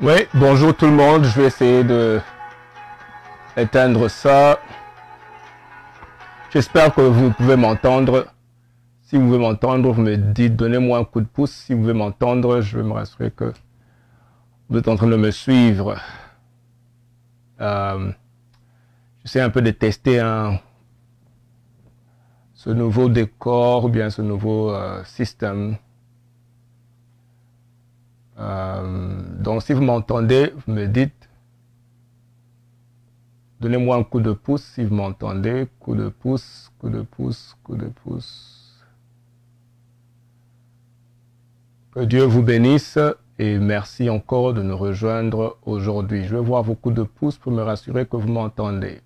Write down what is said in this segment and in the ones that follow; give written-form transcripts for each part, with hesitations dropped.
Oui, bonjour tout le monde, je vais essayer de éteindre ça. J'espère que vous pouvez m'entendre. Si vous pouvez m'entendre, vous me dites, donnez-moi un coup de pouce. Si vous pouvez m'entendre, je vais me rassurer que vous êtes en train de me suivre. J'essaie un peu de tester ce nouveau décor ou bien ce nouveau système. Donc si vous m'entendez, vous me dites, donnez-moi un coup de pouce si vous m'entendez, coup de pouce, coup de pouce, coup de pouce. Que Dieu vous bénisse et merci encore de nous rejoindre aujourd'hui. Je vais voir vos coups de pouce pour me rassurer que vous m'entendez.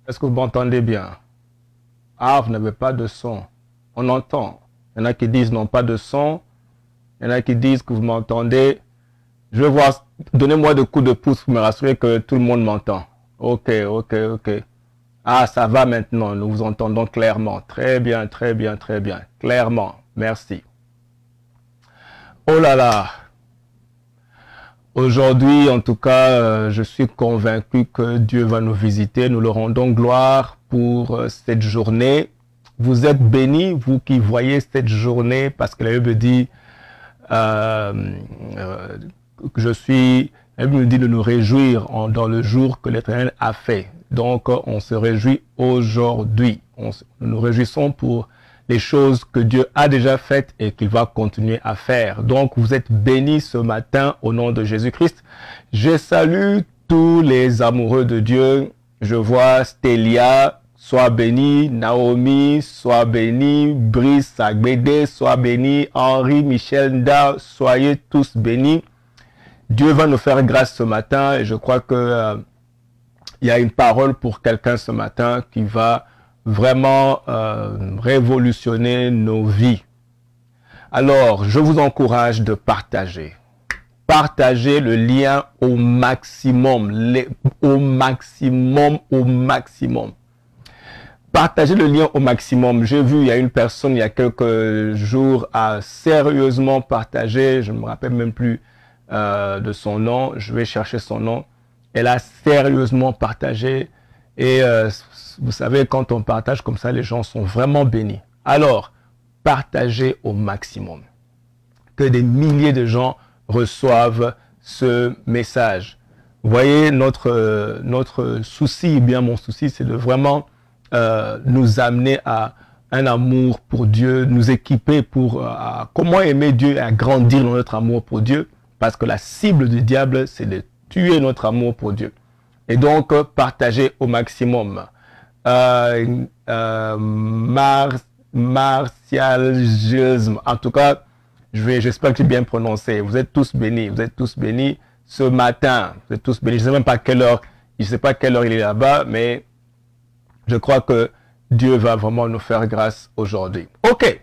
Est-ce que vous m'entendez bien? Ah, vous n'avez pas de son. On entend. Il y en a qui disent non, pas de son. Il y en a qui disent que vous m'entendez. Je vais voir. Donnez-moi des coups de pouce pour me rassurer que tout le monde m'entend. Ok, ok, ok. Ah, ça va maintenant. Nous vous entendons clairement. Très bien, très bien, très bien. Clairement. Merci. Oh là là. Aujourd'hui, en tout cas, je suis convaincu que Dieu va nous visiter. Nous le rendons gloire pour cette journée. Vous êtes bénis, vous qui voyez cette journée, parce que la Bible dit, la Bible nous dit de nous réjouir dans le jour que l'Éternel a fait. Donc, on se réjouit aujourd'hui. Nous nous réjouissons pour les choses que Dieu a déjà faites et qu'il va continuer à faire. Donc, vous êtes bénis ce matin au nom de Jésus-Christ. Je salue tous les amoureux de Dieu. Je vois Stélia, sois béni. Naomi, sois béni. Brice Agbede, sois béni. Henri, Michel, Nda, soyez tous bénis. Dieu va nous faire grâce ce matin et je crois que il y a une parole pour quelqu'un ce matin qui va vraiment révolutionner nos vies. Alors, je vous encourage de partager. Partagez le lien au maximum, au maximum. Partagez le lien au maximum. J'ai vu, il y a une personne, il y a quelques jours, a sérieusement partagé, je ne me rappelle même plus de son nom, je vais chercher son nom. Elle a sérieusement partagé et vous savez, quand on partage comme ça, les gens sont vraiment bénis. Alors, partagez au maximum. Que des milliers de gens reçoivent ce message. Vous voyez, notre souci, bien mon souci, c'est de vraiment nous amener à un amour pour Dieu, nous équiper pour comment aimer Dieu et à grandir dans notre amour pour Dieu. Parce que la cible du diable, c'est de tuer notre amour pour Dieu. Et donc, partagez au maximum. Martialisme. En tout cas, j'espère que j'ai bien prononcé. Vous êtes tous bénis. Vous êtes tous bénis ce matin. Vous êtes tous bénis. Je ne sais même pas quelle heure. Je ne sais pas quelle heure il est là-bas, mais je crois que Dieu va vraiment nous faire grâce aujourd'hui. OK.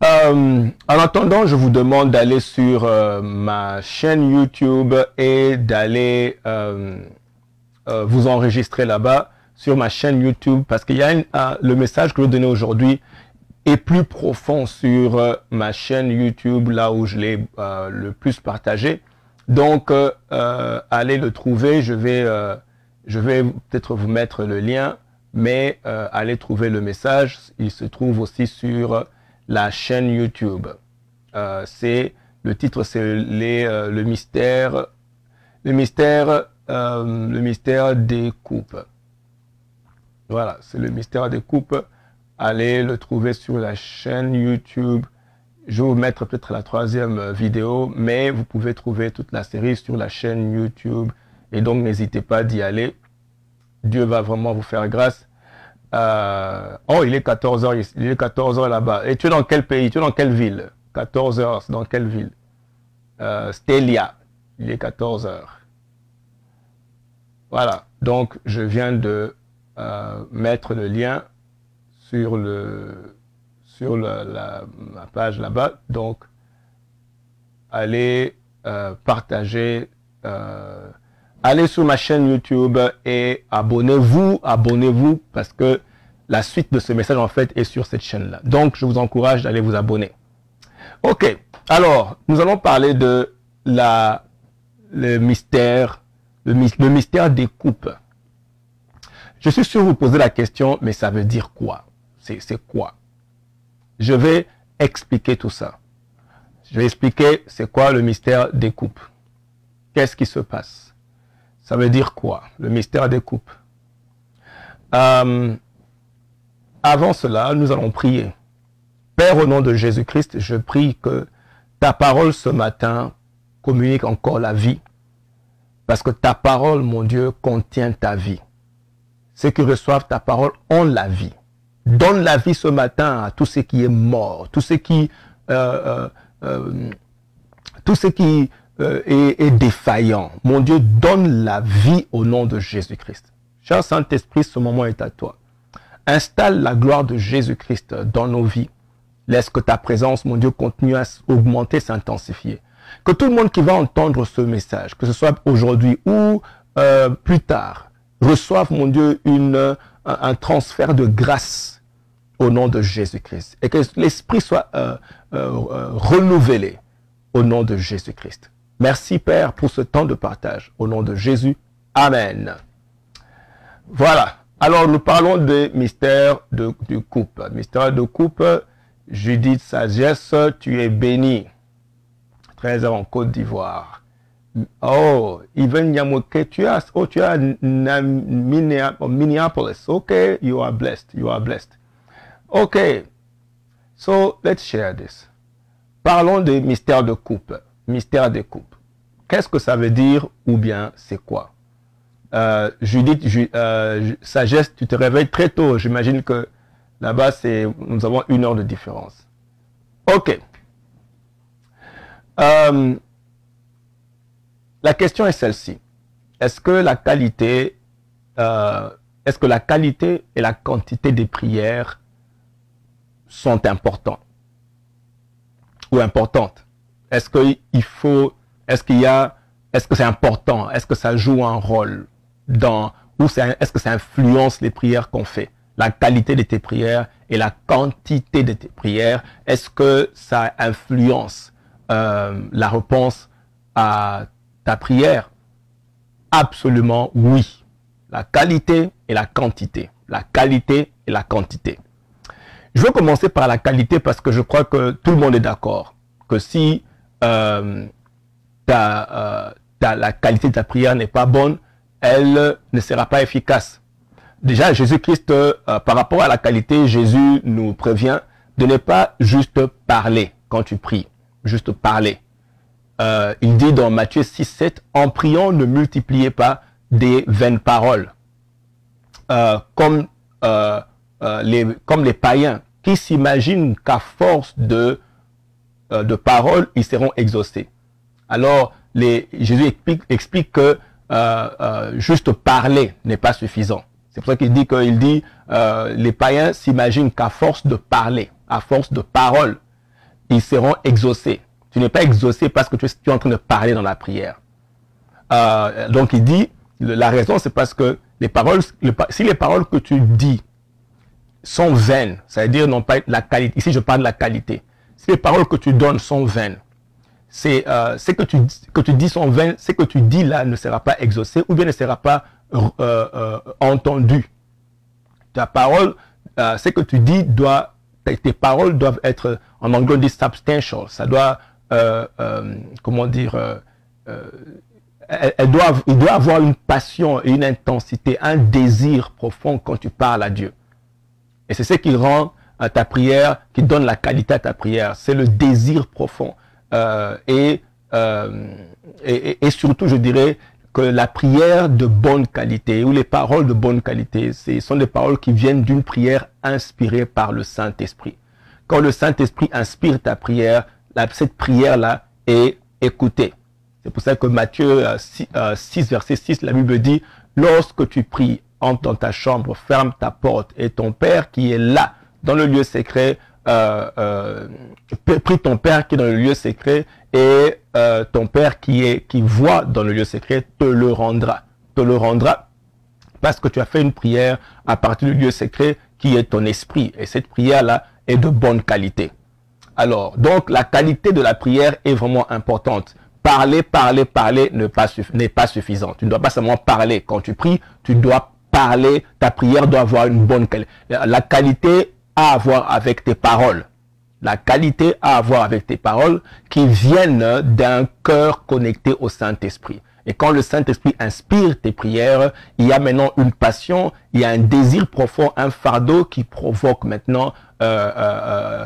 En attendant, je vous demande d'aller sur ma chaîne YouTube et d'aller vous enregistrer là-bas sur ma chaîne YouTube parce qu'il y a le message que je vais donner aujourd'hui est plus profond sur ma chaîne YouTube, là où je l'ai le plus partagé. Donc, allez le trouver. Je vais peut-être vous mettre le lien, mais allez trouver le message. Il se trouve aussi sur la chaîne YouTube. Le titre, c'est le mystère des coupes. Voilà, c'est le mystère des coupes. Allez le trouver sur la chaîne YouTube. Je vais vous mettre peut-être la 3e vidéo, mais vous pouvez trouver toute la série sur la chaîne YouTube. Et donc, n'hésitez pas d'y aller. Dieu va vraiment vous faire grâce. Oh, il est 14 h, il est 14 h là-bas. Et tu es dans quel pays? Tu es dans quelle ville? 14 h, c'est dans quelle ville? Stélia, il est 14 h. Voilà, donc je viens de mettre le lien sur ma page là-bas. Donc, allez partager. Allez sur ma chaîne YouTube et abonnez-vous parce que la suite de ce message en fait est sur cette chaîne-là. Donc, je vous encourage d'aller vous abonner. Ok, alors, nous allons parler de le mystère des coupes. Je suis sûr que vous posez la question, mais ça veut dire quoi? C'est quoi? Je vais expliquer tout ça. Je vais expliquer c'est quoi le mystère des coupes. Qu'est-ce qui se passe? Ça veut dire quoi, le mystère des coupes? Avant cela, nous allons prier. Père, au nom de Jésus-Christ, je prie que ta parole ce matin communique encore la vie. Parce que ta parole, mon Dieu, contient ta vie. Ceux qui reçoivent ta parole ont la vie. Donne la vie ce matin à tout ce qui est mort, tout ce qui est défaillant. Mon Dieu, donne la vie au nom de Jésus-Christ. Cher Saint-Esprit, ce moment est à toi. Installe la gloire de Jésus-Christ dans nos vies. Laisse que ta présence, mon Dieu, continue à augmenter, s'intensifier. Que tout le monde qui va entendre ce message, que ce soit aujourd'hui ou plus tard, reçoive, mon Dieu, un transfert de grâce au nom de Jésus-Christ. Et que l'Esprit soit renouvelé au nom de Jésus-Christ. Merci, Père, pour ce temps de partage. Au nom de Jésus. Amen. Voilà. Alors, nous parlons des mystères du couple. Mystère de couple, Judith Sagesse, tu es bénie. 13 ans en Côte d'Ivoire. Oh, Even Nyamoke, tu as Minneapolis. Okay, you are blessed. You are blessed. Okay, so let's share this. Parlons des mystères de couple. Mystère des couples. Qu'est-ce que ça veut dire ou bien c'est quoi? Judith, Sagesse, tu te réveilles très tôt. J'imagine que là-bas, nous avons 1 heure de différence. Ok. La question est celle-ci. Est-ce que la qualité et la quantité des prières sont importants ou importantes? Est-ce que c'est important? Est-ce que ça joue un rôle est-ce que ça influence les prières qu'on fait? La qualité de tes prières et la quantité de tes prières, est-ce que ça influence la réponse à ta prière? Absolument oui. La qualité et la quantité. La qualité et la quantité. Je vais commencer par la qualité parce que je crois que tout le monde est d'accord que si la qualité de ta prière n'est pas bonne, elle ne sera pas efficace. Déjà, Jésus-Christ, par rapport à la qualité, Jésus nous prévient de ne pas juste parler quand tu pries. Juste parler. Il dit dans Matthieu 6, 7, en priant, ne multipliez pas des vaines paroles. Comme les païens qui s'imaginent qu'à force de paroles, ils seront exaucés. Alors, Jésus explique que juste parler n'est pas suffisant. C'est pour ça qu'il dit les païens s'imaginent qu'à force de parler, à force de paroles, ils seront exaucés. Tu n'es pas exaucé parce que tu es en train de parler dans la prière. Donc il dit, la raison c'est parce que si les paroles que tu dis sont vaines, ça veut dire non pas la qualité, ici je parle de la qualité. Si les paroles que tu donnes sont vaines, ce que tu dis sont vaines, ce que tu dis là ne sera pas exaucé ou bien ne sera pas entendu. Ta parole, ce que tu dis tes paroles doivent être, en anglais on dit substantial, ça doit, comment dire, il doit avoir une passion et une intensité, un désir profond quand tu parles à Dieu. Et c'est ce qui rend ta prière, qui donne la qualité à ta prière, c'est le désir profond. Et surtout, je dirais que la prière de bonne qualité ou les paroles de bonne qualité, ce sont des paroles qui viennent d'une prière inspirée par le Saint-Esprit. Quand le Saint-Esprit inspire ta prière, cette prière-là est écoutée. C'est pour ça que Matthieu 6, verset 6, la Bible dit, lorsque tu pries, entre dans ta chambre, ferme ta porte et ton Père qui est là, dans le lieu secret, prie ton Père qui est dans le lieu secret et ton Père qui voit dans le lieu secret te le rendra. Te le rendra parce que tu as fait une prière à partir du lieu secret qui est ton esprit. Et cette prière-là est de bonne qualité. Alors, donc la qualité de la prière est vraiment importante. Parler n'est pas suffisant. Tu ne dois pas seulement parler. Quand tu pries, tu dois parler. Ta prière doit avoir une bonne qualité. La qualité a à voir avec tes paroles. La qualité a à voir avec tes paroles qui viennent d'un cœur connecté au Saint-Esprit. Et quand le Saint-Esprit inspire tes prières, il y a maintenant une passion, il y a un désir profond, un fardeau qui provoque maintenant,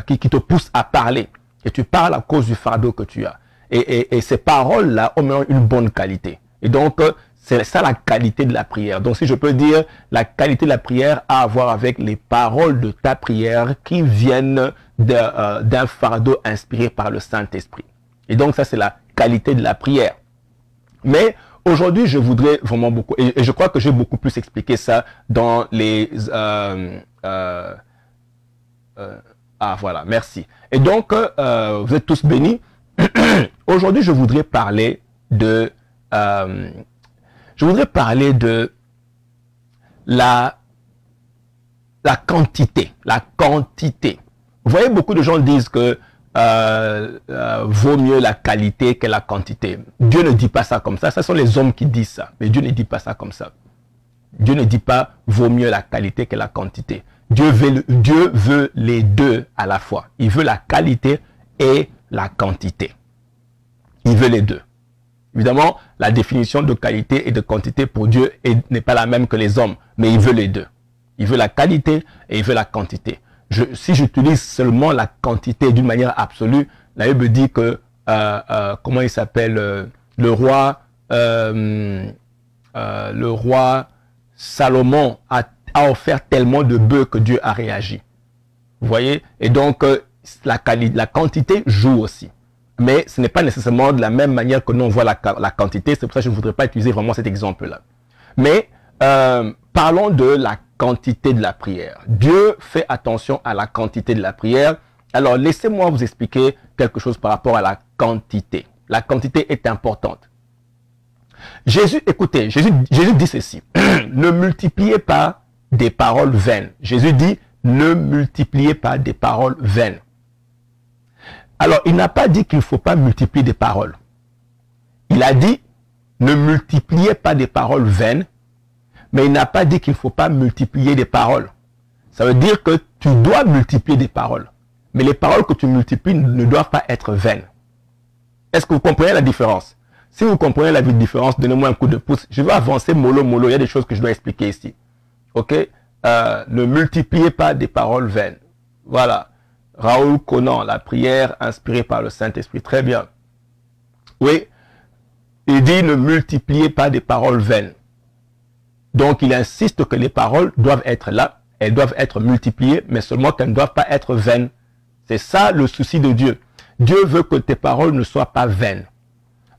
qui te pousse à parler. Et tu parles à cause du fardeau que tu as. Et ces paroles-là ont maintenant une bonne qualité. Et donc, c'est ça la qualité de la prière. Donc, si je peux dire, la qualité de la prière a à voir avec les paroles de ta prière qui viennent d'un fardeau inspiré par le Saint-Esprit. Et donc, ça, c'est la qualité de la prière. Mais aujourd'hui, je voudrais vraiment beaucoup, et je crois que j'ai beaucoup plus expliqué ça dans les... voilà, merci. Et donc, vous êtes tous bénis. Aujourd'hui, je voudrais parler de la quantité. La quantité. Vous voyez, beaucoup de gens disent que vaut mieux la qualité que la quantité. Dieu ne dit pas ça comme ça. Ce sont les hommes qui disent ça. Mais Dieu ne dit pas ça comme ça. Dieu ne dit pas vaut mieux la qualité que la quantité. Dieu veut les deux à la fois. Il veut la qualité et la quantité. Il veut les deux. Évidemment, la définition de qualité et de quantité pour Dieu n'est pas la même que les hommes, mais il veut les deux. Il veut la qualité et il veut la quantité. Si j'utilise seulement la quantité d'une manière absolue, la Bible dit que, comment il s'appelle, le roi Salomon a offert tellement de bœufs que Dieu a réagi. Vous voyez? Et donc, la quantité joue aussi. Mais ce n'est pas nécessairement de la même manière que nous on voit la quantité. C'est pour ça que je ne voudrais pas utiliser vraiment cet exemple-là. Mais parlons de la quantité de la prière. Dieu fait attention à la quantité de la prière. Alors, laissez-moi vous expliquer quelque chose par rapport à la quantité. La quantité est importante. Écoutez, Jésus dit ceci. Ne multipliez pas des paroles vaines. Jésus dit, ne multipliez pas des paroles vaines. Alors, il n'a pas dit qu'il ne faut pas multiplier des paroles. Il a dit, ne multipliez pas des paroles vaines, mais il n'a pas dit qu'il ne faut pas multiplier des paroles. Ça veut dire que tu dois multiplier des paroles. Mais les paroles que tu multiplies ne doivent pas être vaines. Est-ce que vous comprenez la différence? Si vous comprenez la différence, donnez-moi un coup de pouce. Je vais avancer mollo. Il y a des choses que je dois expliquer ici. Ok? Ne multipliez pas des paroles vaines. Voilà. Raoul Conan, la prière inspirée par le Saint-Esprit. Très bien. Oui. Il dit ne multipliez pas des paroles vaines. Donc, il insiste que les paroles doivent être là. Elles doivent être multipliées, mais seulement qu'elles ne doivent pas être vaines. C'est ça le souci de Dieu. Dieu veut que tes paroles ne soient pas vaines.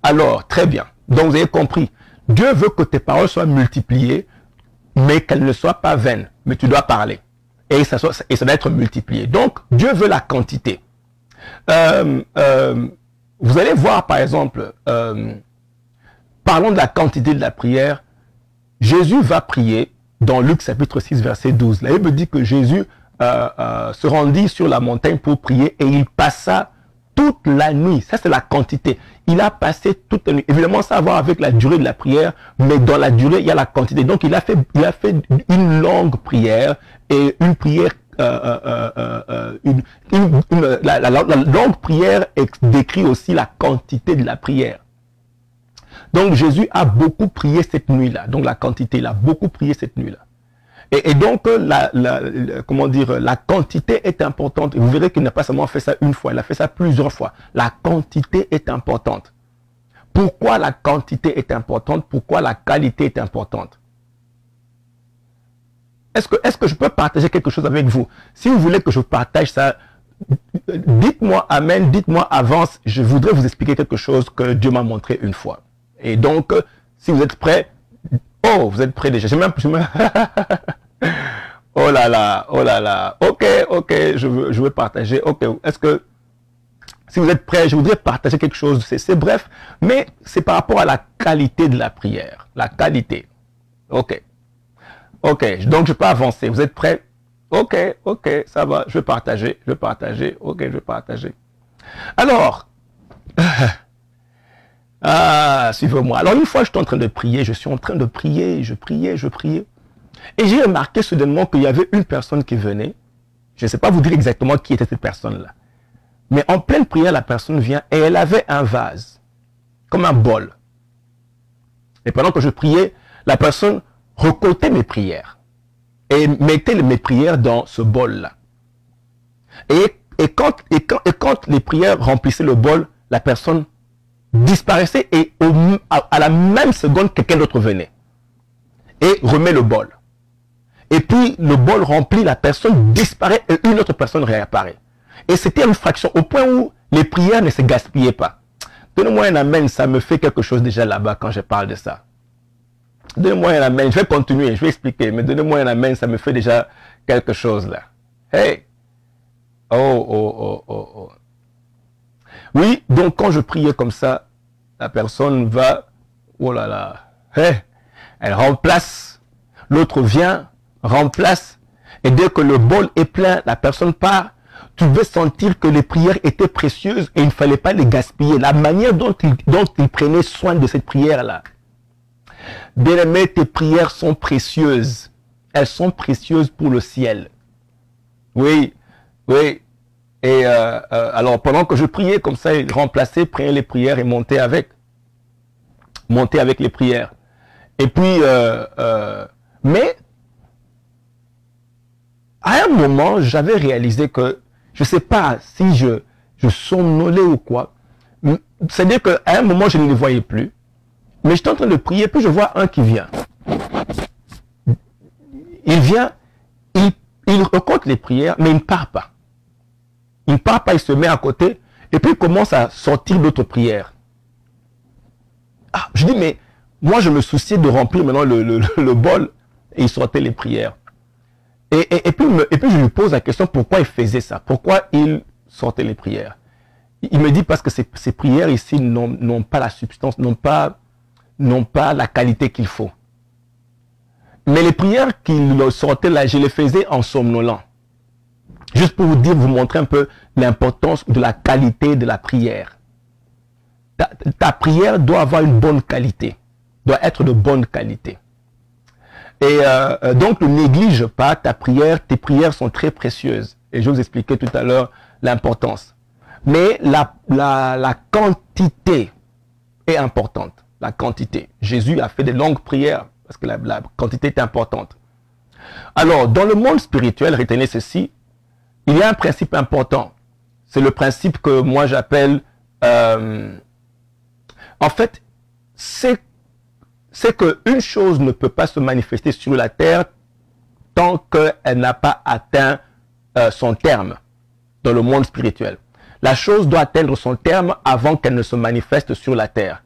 Alors, très bien. Donc, vous avez compris. Dieu veut que tes paroles soient multipliées, mais qu'elles ne soient pas vaines. Mais tu dois parler. Et ça doit être multiplié. Donc, Dieu veut la quantité. Vous allez voir, par exemple, parlons de la quantité de la prière. Jésus va prier dans Luc chapitre 6, verset 12. La Bible dit que Jésus se rendit sur la montagne pour prier et il passa toute la nuit. Ça, c'est la quantité. Il a passé toute la nuit. Évidemment, ça a à voir avec la durée de la prière, mais dans la durée, il y a la quantité. Donc, il a fait une longue prière et une prière, la longue prière décrit aussi la quantité de la prière. Donc, Jésus a beaucoup prié cette nuit-là. Donc, la quantité, il a beaucoup prié cette nuit-là. Et donc, comment dire, la quantité est importante. Et vous verrez qu'il n'a pas seulement fait ça une fois, il a fait ça plusieurs fois. La quantité est importante. Pourquoi la quantité est importante? Pourquoi la qualité est importante? Est-ce que je peux partager quelque chose avec vous? Si vous voulez que je partage ça, dites-moi amen, dites-moi avance. Je voudrais vous expliquer quelque chose que Dieu m'a montré une fois. Et donc, si vous êtes prêts, oh, vous êtes prêts déjà. Oh là là, oh là là. Ok, je veux partager. Ok, est-ce que, si vous êtes prêts, je voudrais partager quelque chose. C'est bref, mais c'est par rapport à la qualité de la prière. La qualité. Ok. Ok, donc je peux avancer. Vous êtes prêts? Ok, ça va. Je vais partager. Ok, je vais partager. Alors, suivez-moi. Alors, une fois, je suis en train de prier. Je priais. Et j'ai remarqué soudainement qu'il y avait une personne qui venait. Je ne sais pas vous dire exactement qui était cette personne-là. Mais en pleine prière, la personne vient et elle avait un vase, comme un bol. Et pendant que je priais, la personne recotait mes prières et mettait mes prières dans ce bol-là. Et quand les prières remplissaient le bol, la personne disparaissait et à la même seconde, quelqu'un d'autre venait et remet le bol. Et puis le bol rempli, la personne disparaît et une autre personne réapparaît. Et c'était une fraction au point où les prières ne se gaspillaient pas. Donnez-moi un amen, ça me fait quelque chose déjà là-bas quand je parle de ça. Donnez-moi un amen, je vais continuer, je vais expliquer, mais donnez-moi un amen, ça me fait déjà quelque chose là. Hey! Oh. Oui, donc quand je priais comme ça, la personne va, oh là là, hey, elle remplace, l'autre vient, remplace, et dès que le bol est plein, la personne part. Tu veux sentir que les prières étaient précieuses et il ne fallait pas les gaspiller. La manière dont il prenait soin de cette prière-là. Bien-aimé, tes prières sont précieuses. Elles sont précieuses pour le ciel. Oui, oui. Et alors, pendant que je priais comme ça, remplacer, prier les prières et monter avec. Monter avec les prières. Et puis, mais, à un moment, j'avais réalisé que, je ne sais pas si je somnolais ou quoi. C'est-à-dire qu'à un moment, je ne les voyais plus. Mais j'étais en train de prier, puis je vois un qui vient. Il vient, il recompte les prières, mais il ne part pas. Il ne part pas, il se met à côté, et puis il commence à sortir d'autres prières. Ah, je dis, mais moi je me souciais de remplir maintenant le bol, et il sortait les prières. Et puis je lui pose la question, pourquoi il faisait ça? Pourquoi il sortait les prières? Il me dit, parce que ces prières ici n'ont pas la substance, n'ont pas la qualité qu'il faut. Mais les prières qu'il sortait là, je les faisais en somnolant. Juste pour vous montrer un peu l'importance de la qualité de la prière. Ta prière doit avoir une bonne qualité, doit être de bonne qualité. Et donc, ne néglige pas ta prière, tes prières sont très précieuses. Et je vous expliquais tout à l'heure l'importance. Mais la quantité est importante. La quantité. Jésus a fait des longues prières parce que la quantité est importante. Alors, dans le monde spirituel, retenez ceci, il y a un principe important. C'est le principe que moi j'appelle... en fait, c'est qu'une chose ne peut pas se manifester sur la terre tant qu'elle n'a pas atteint son terme dans le monde spirituel. La chose doit atteindre son terme avant qu'elle ne se manifeste sur la terre.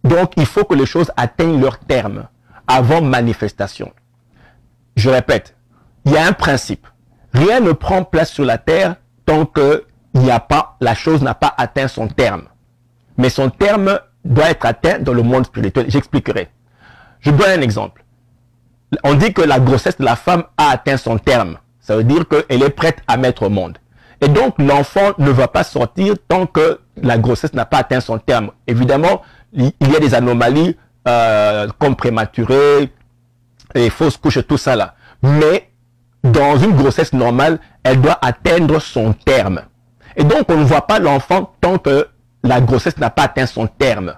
Donc, il faut que les choses atteignent leur terme avant manifestation. Je répète, il y a un principe. Rien ne prend place sur la terre tant que la chose n'a pas atteint son terme. Mais son terme doit être atteint dans le monde spirituel. J'expliquerai. Je donne un exemple. On dit que la grossesse de la femme a atteint son terme. Ça veut dire qu'elle est prête à mettre au monde. Et donc, l'enfant ne va pas sortir tant que la grossesse n'a pas atteint son terme. Évidemment, il y a des anomalies comme prématuré, et fausses couches et tout ça là. Mais dans une grossesse normale, elle doit atteindre son terme. Et donc, on ne voit pas l'enfant tant que la grossesse n'a pas atteint son terme.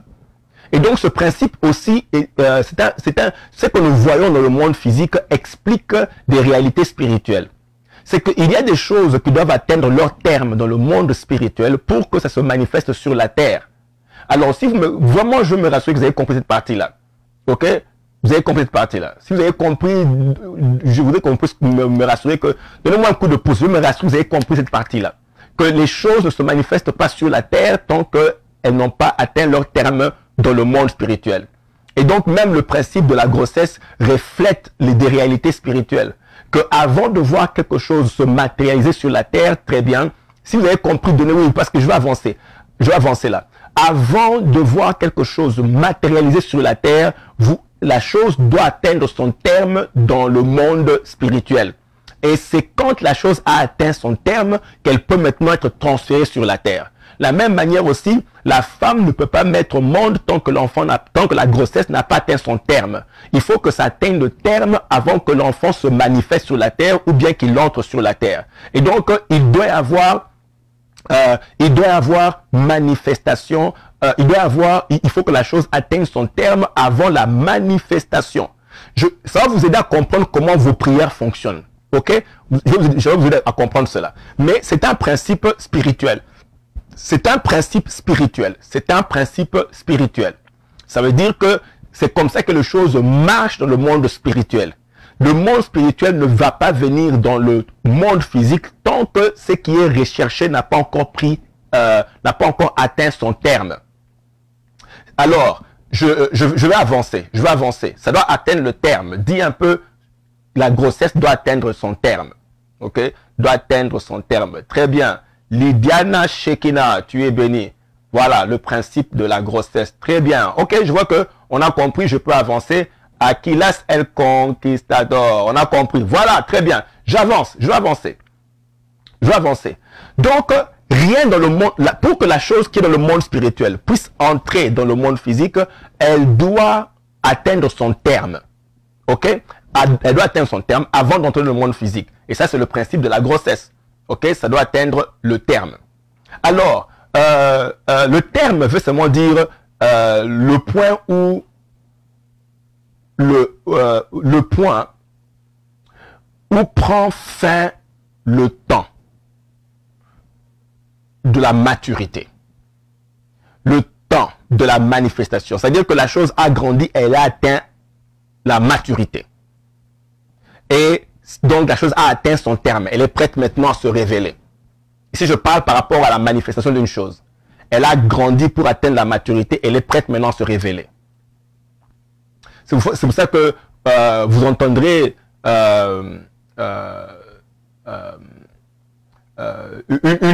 Et donc, ce principe aussi, ce que nous voyons dans le monde physique explique des réalités spirituelles. C'est qu'il y a des choses qui doivent atteindre leur terme dans le monde spirituel pour que ça se manifeste sur la terre. Alors, si vraiment, je me rassure que vous avez compris cette partie-là. Ok? Vous avez compris cette partie-là. Si vous avez compris, je voudrais qu'on puisse me rassurer que, donnez-moi un coup de pouce, je me rassure que vous avez compris cette partie-là. Que les choses ne se manifestent pas sur la terre tant qu'elles n'ont pas atteint leur terme dans le monde spirituel. Et donc, même le principe de la grossesse reflète des réalités spirituelles. Que avant de voir quelque chose se matérialiser sur la terre, très bien, si vous avez compris, donnez-moi, parce que je vais avancer là. Avant de voir quelque chose matérialisé sur la terre, la chose doit atteindre son terme dans le monde spirituel. Et c'est quand la chose a atteint son terme qu'elle peut maintenant être transférée sur la terre. La même manière aussi, la femme ne peut pas mettre au monde tant que la grossesse n'a pas atteint son terme. Il faut que ça atteigne le terme avant que l'enfant se manifeste sur la terre ou bien qu'il entre sur la terre. Et donc, il doit y avoir manifestation, il faut que la chose atteigne son terme avant la manifestation. Ça va vous aider à comprendre comment vos prières fonctionnent. Ok? Je vais vous aider à comprendre cela. Mais c'est un principe spirituel. C'est un principe spirituel. C'est un principe spirituel. Ça veut dire que c'est comme ça que les choses marchent dans le monde spirituel. Le monde spirituel ne va pas venir dans le monde physique tant que ce qui est recherché n'a pas encore atteint son terme. Alors, je vais avancer. Ça doit atteindre le terme. Dis un peu, la grossesse doit atteindre son terme. Ok? Doit atteindre son terme. Très bien. Lydiana Shekina, tu es béni. Voilà le principe de la grossesse. Très bien. Ok, je vois que on a compris, je peux avancer. Aquilas el Conquistador. On a compris. Voilà, très bien. J'avance, je vais avancer. Donc, rien dans le monde, pour que la chose qui est dans le monde spirituel puisse entrer dans le monde physique, elle doit atteindre son terme. Ok? Elle doit atteindre son terme avant d'entrer dans le monde physique. Et ça, c'est le principe de la grossesse. Ok? Ça doit atteindre le terme. Alors, le terme veut seulement dire le point où le point où prend fin le temps de la maturité. Le temps de la manifestation. C'est-à-dire que la chose a grandi, elle a atteint la maturité. Et donc la chose a atteint son terme. Elle est prête maintenant à se révéler. Ici, je parle par rapport à la manifestation d'une chose. Elle a grandi pour atteindre la maturité. Elle est prête maintenant à se révéler. C'est pour ça que vous entendrez une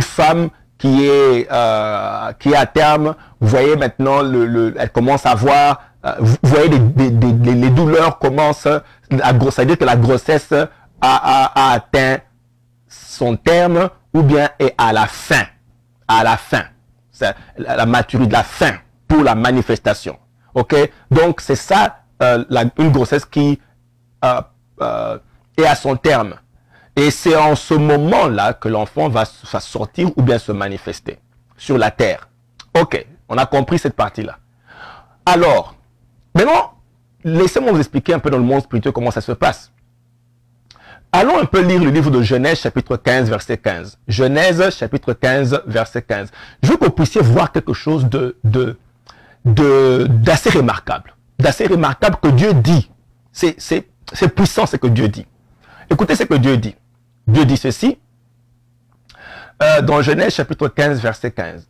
femme qui est à terme. Vous voyez maintenant, elle commence à voir, vous voyez les douleurs commencent, c'est-à-dire que la grossesse a atteint son terme ou bien est à la fin. À la fin. C'est la maturité de la fin pour la manifestation. Ok? Donc, c'est ça, une grossesse qui est à son terme. Et c'est en ce moment-là que l'enfant va sortir ou bien se manifester sur la terre. Ok, on a compris cette partie-là. Alors, maintenant, laissez-moi vous expliquer un peu dans le monde spirituel comment ça se passe. Allons un peu lire le livre de Genèse, chapitre 15, verset 15. Genèse, chapitre 15, verset 15. Je veux que vous puissiez voir quelque chose d'assez remarquable. D'assez remarquable que Dieu dit. C'est puissant ce que Dieu dit. Écoutez ce que Dieu dit. Dieu dit ceci, dans Genèse chapitre 15, verset 15.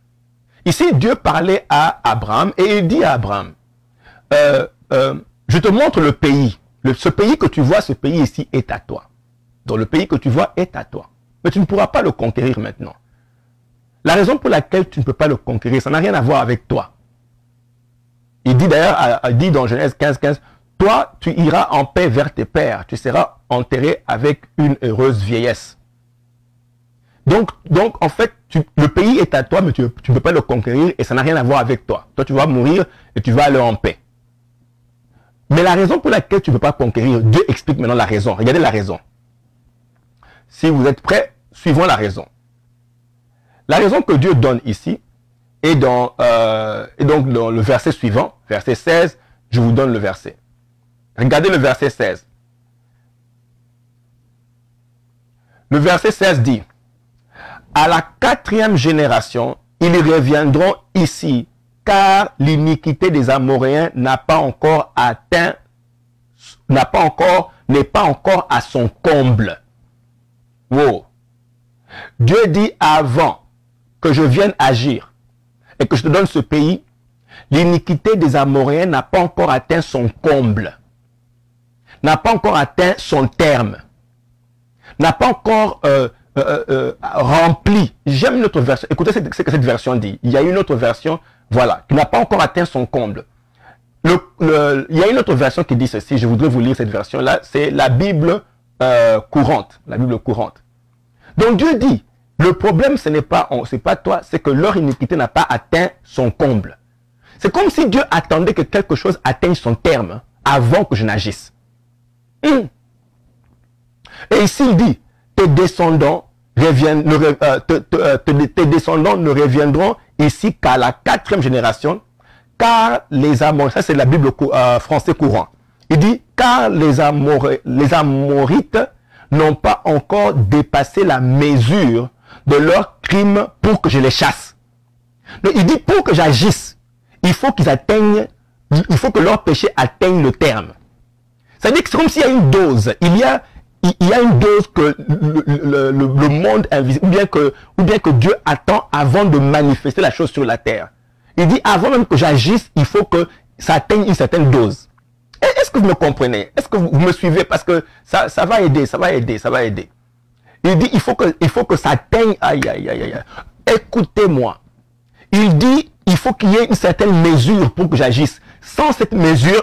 Ici, Dieu parlait à Abraham et il dit à Abraham, je te montre le pays. Ce pays que tu vois, ce pays ici est à toi. Donc le pays que tu vois est à toi. Mais tu ne pourras pas le conquérir maintenant. La raison pour laquelle tu ne peux pas le conquérir, ça n'a rien à voir avec toi. Il dit d'ailleurs, dit dans Genèse 15, 15, toi, tu iras en paix vers tes pères. Tu seras enterré avec une heureuse vieillesse. Donc en fait, le pays est à toi, mais tu ne peux pas le conquérir et ça n'a rien à voir avec toi. Toi, tu vas mourir et tu vas aller en paix. Mais la raison pour laquelle tu ne peux pas conquérir, Dieu explique maintenant la raison. Regardez la raison. Si vous êtes prêts, suivons la raison. La raison que Dieu donne ici est donc dans le verset suivant, verset 16, je vous donne le verset. Regardez le verset 16. Le verset 16 dit, à la 4e génération, ils reviendront ici, car l'iniquité des Amoréens n'est pas encore à son comble. Wow. Dieu dit avant que je vienne agir et que je te donne ce pays, l'iniquité des Amoréens n'a pas encore atteint son comble, n'a pas encore atteint son terme, n'a pas encore rempli. J'aime notre version. Écoutez ce que cette version dit. Il y a une autre version, voilà, qui n'a pas encore atteint son comble. Il y a une autre version qui dit ceci. Je voudrais vous lire cette version-là. C'est la Bible courante. La Bible courante. Donc Dieu dit, le problème, ce n'est pas toi, c'est que leur iniquité n'a pas atteint son comble. C'est comme si Dieu attendait que quelque chose atteigne son terme avant que je n'agisse. Et ici, il dit, tes descendants ne reviendront ici qu'à la 4e génération, car les Amorites, ça c'est la Bible français courant. Il dit, car les Amorites n'ont pas encore dépassé la mesure de leurs crimes pour que je les chasse. Donc, il dit, pour que j'agisse, il faut qu'ils atteignent, il faut que leur péché atteigne le terme. C'est-à-dire que c'est comme s'il y a une dose. Il y a une dose que le monde invisible, ou bien que Dieu attend avant de manifester la chose sur la terre. Il dit, avant même que j'agisse, il faut que ça atteigne une certaine dose. Est-ce que vous me comprenez? Est-ce que vous me suivez? Parce que ça va aider, ça va aider, ça va aider. Il dit, il faut que ça atteigne, aïe, aïe, aïe, aïe. Écoutez-moi. Il dit, il faut qu'il y ait une certaine mesure pour que j'agisse. Sans cette mesure,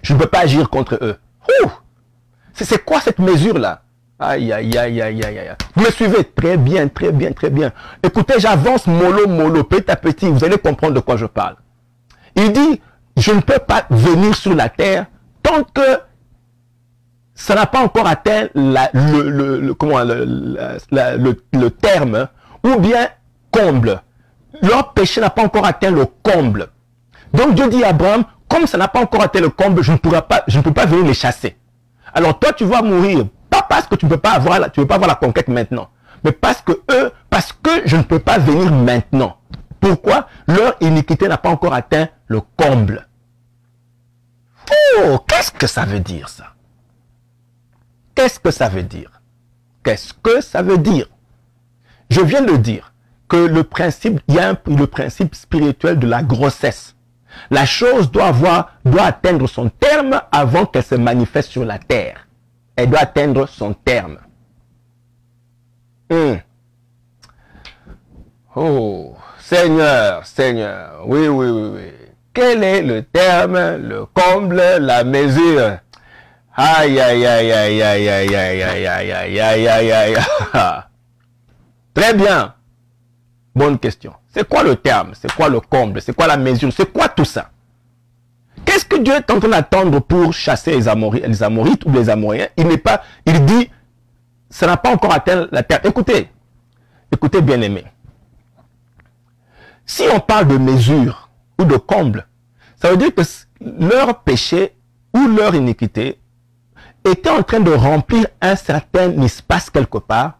je ne peux pas agir contre eux. C'est quoi cette mesure-là? Aïe, aïe, aïe, aïe, aïe, aïe. Vous me suivez? Très bien, très bien, très bien. Écoutez, j'avance mollo, mollo, petit à petit. Vous allez comprendre de quoi je parle. Il dit, je ne peux pas venir sur la terre tant que ça n'a pas encore atteint le terme, ou bien comble. Leur péché n'a pas encore atteint le comble. Donc Dieu dit à Abraham, comme ça n'a pas encore atteint le comble, je ne peux pas venir les chasser. Alors toi, tu vas mourir, pas parce que tu ne peux pas avoir la conquête maintenant, mais parce que je ne peux pas venir maintenant. Pourquoi? Leur iniquité n'a pas encore atteint le comble. Oh, qu'est-ce que ça veut dire ça? Qu'est-ce que ça veut dire? Qu'est-ce que ça veut dire? Je viens de dire que il y a le principe spirituel de la grossesse. La chose doit atteindre son terme avant qu'elle se manifeste sur la terre. Elle doit atteindre son terme. Oh, Seigneur, Seigneur, oui, oui, oui, oui. Quel est le terme, le comble, la mesure? Aïe, aïe, aïe, aïe, aïe, aïe, aïe, aïe, aïe, aïe, aïe, aïe, aïe. Très bien. Bonne question. C'est quoi le terme? C'est quoi le comble? C'est quoi la mesure? C'est quoi tout ça? Qu'est-ce que Dieu est en train d'attendre pour chasser les Amorites ou les Amoriens? Il dit, ça n'a pas encore atteint la terre. Écoutez, écoutez bien aimé. Si on parle de mesure ou de comble, ça veut dire que leur péché ou leur iniquité était en train de remplir un certain espace quelque part,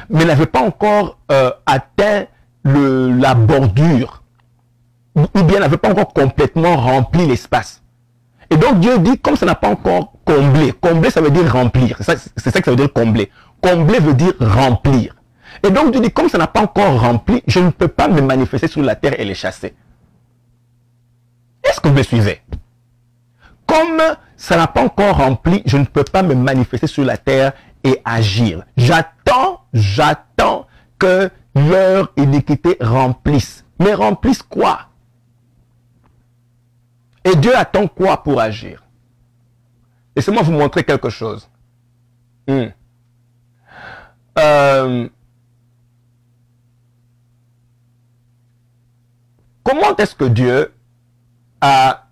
mais n'avait pas encore atteint la bordure, ou bien n'avait pas encore complètement rempli l'espace. Et donc Dieu dit, comme ça n'a pas encore comblé, combler ça veut dire remplir, c'est ça que ça veut dire combler. Combler veut dire remplir. Et donc Dieu dit, comme ça n'a pas encore rempli, je ne peux pas me manifester sur la terre et les chasser. Est-ce que vous me suivez? Comme ça n'a pas encore rempli, je ne peux pas me manifester sur la terre et agir. J'attends que leur iniquité remplisse. Mais remplisse quoi? Et Dieu attend quoi pour agir? Laissez-moi vous montrer quelque chose. Comment est-ce que Dieu a,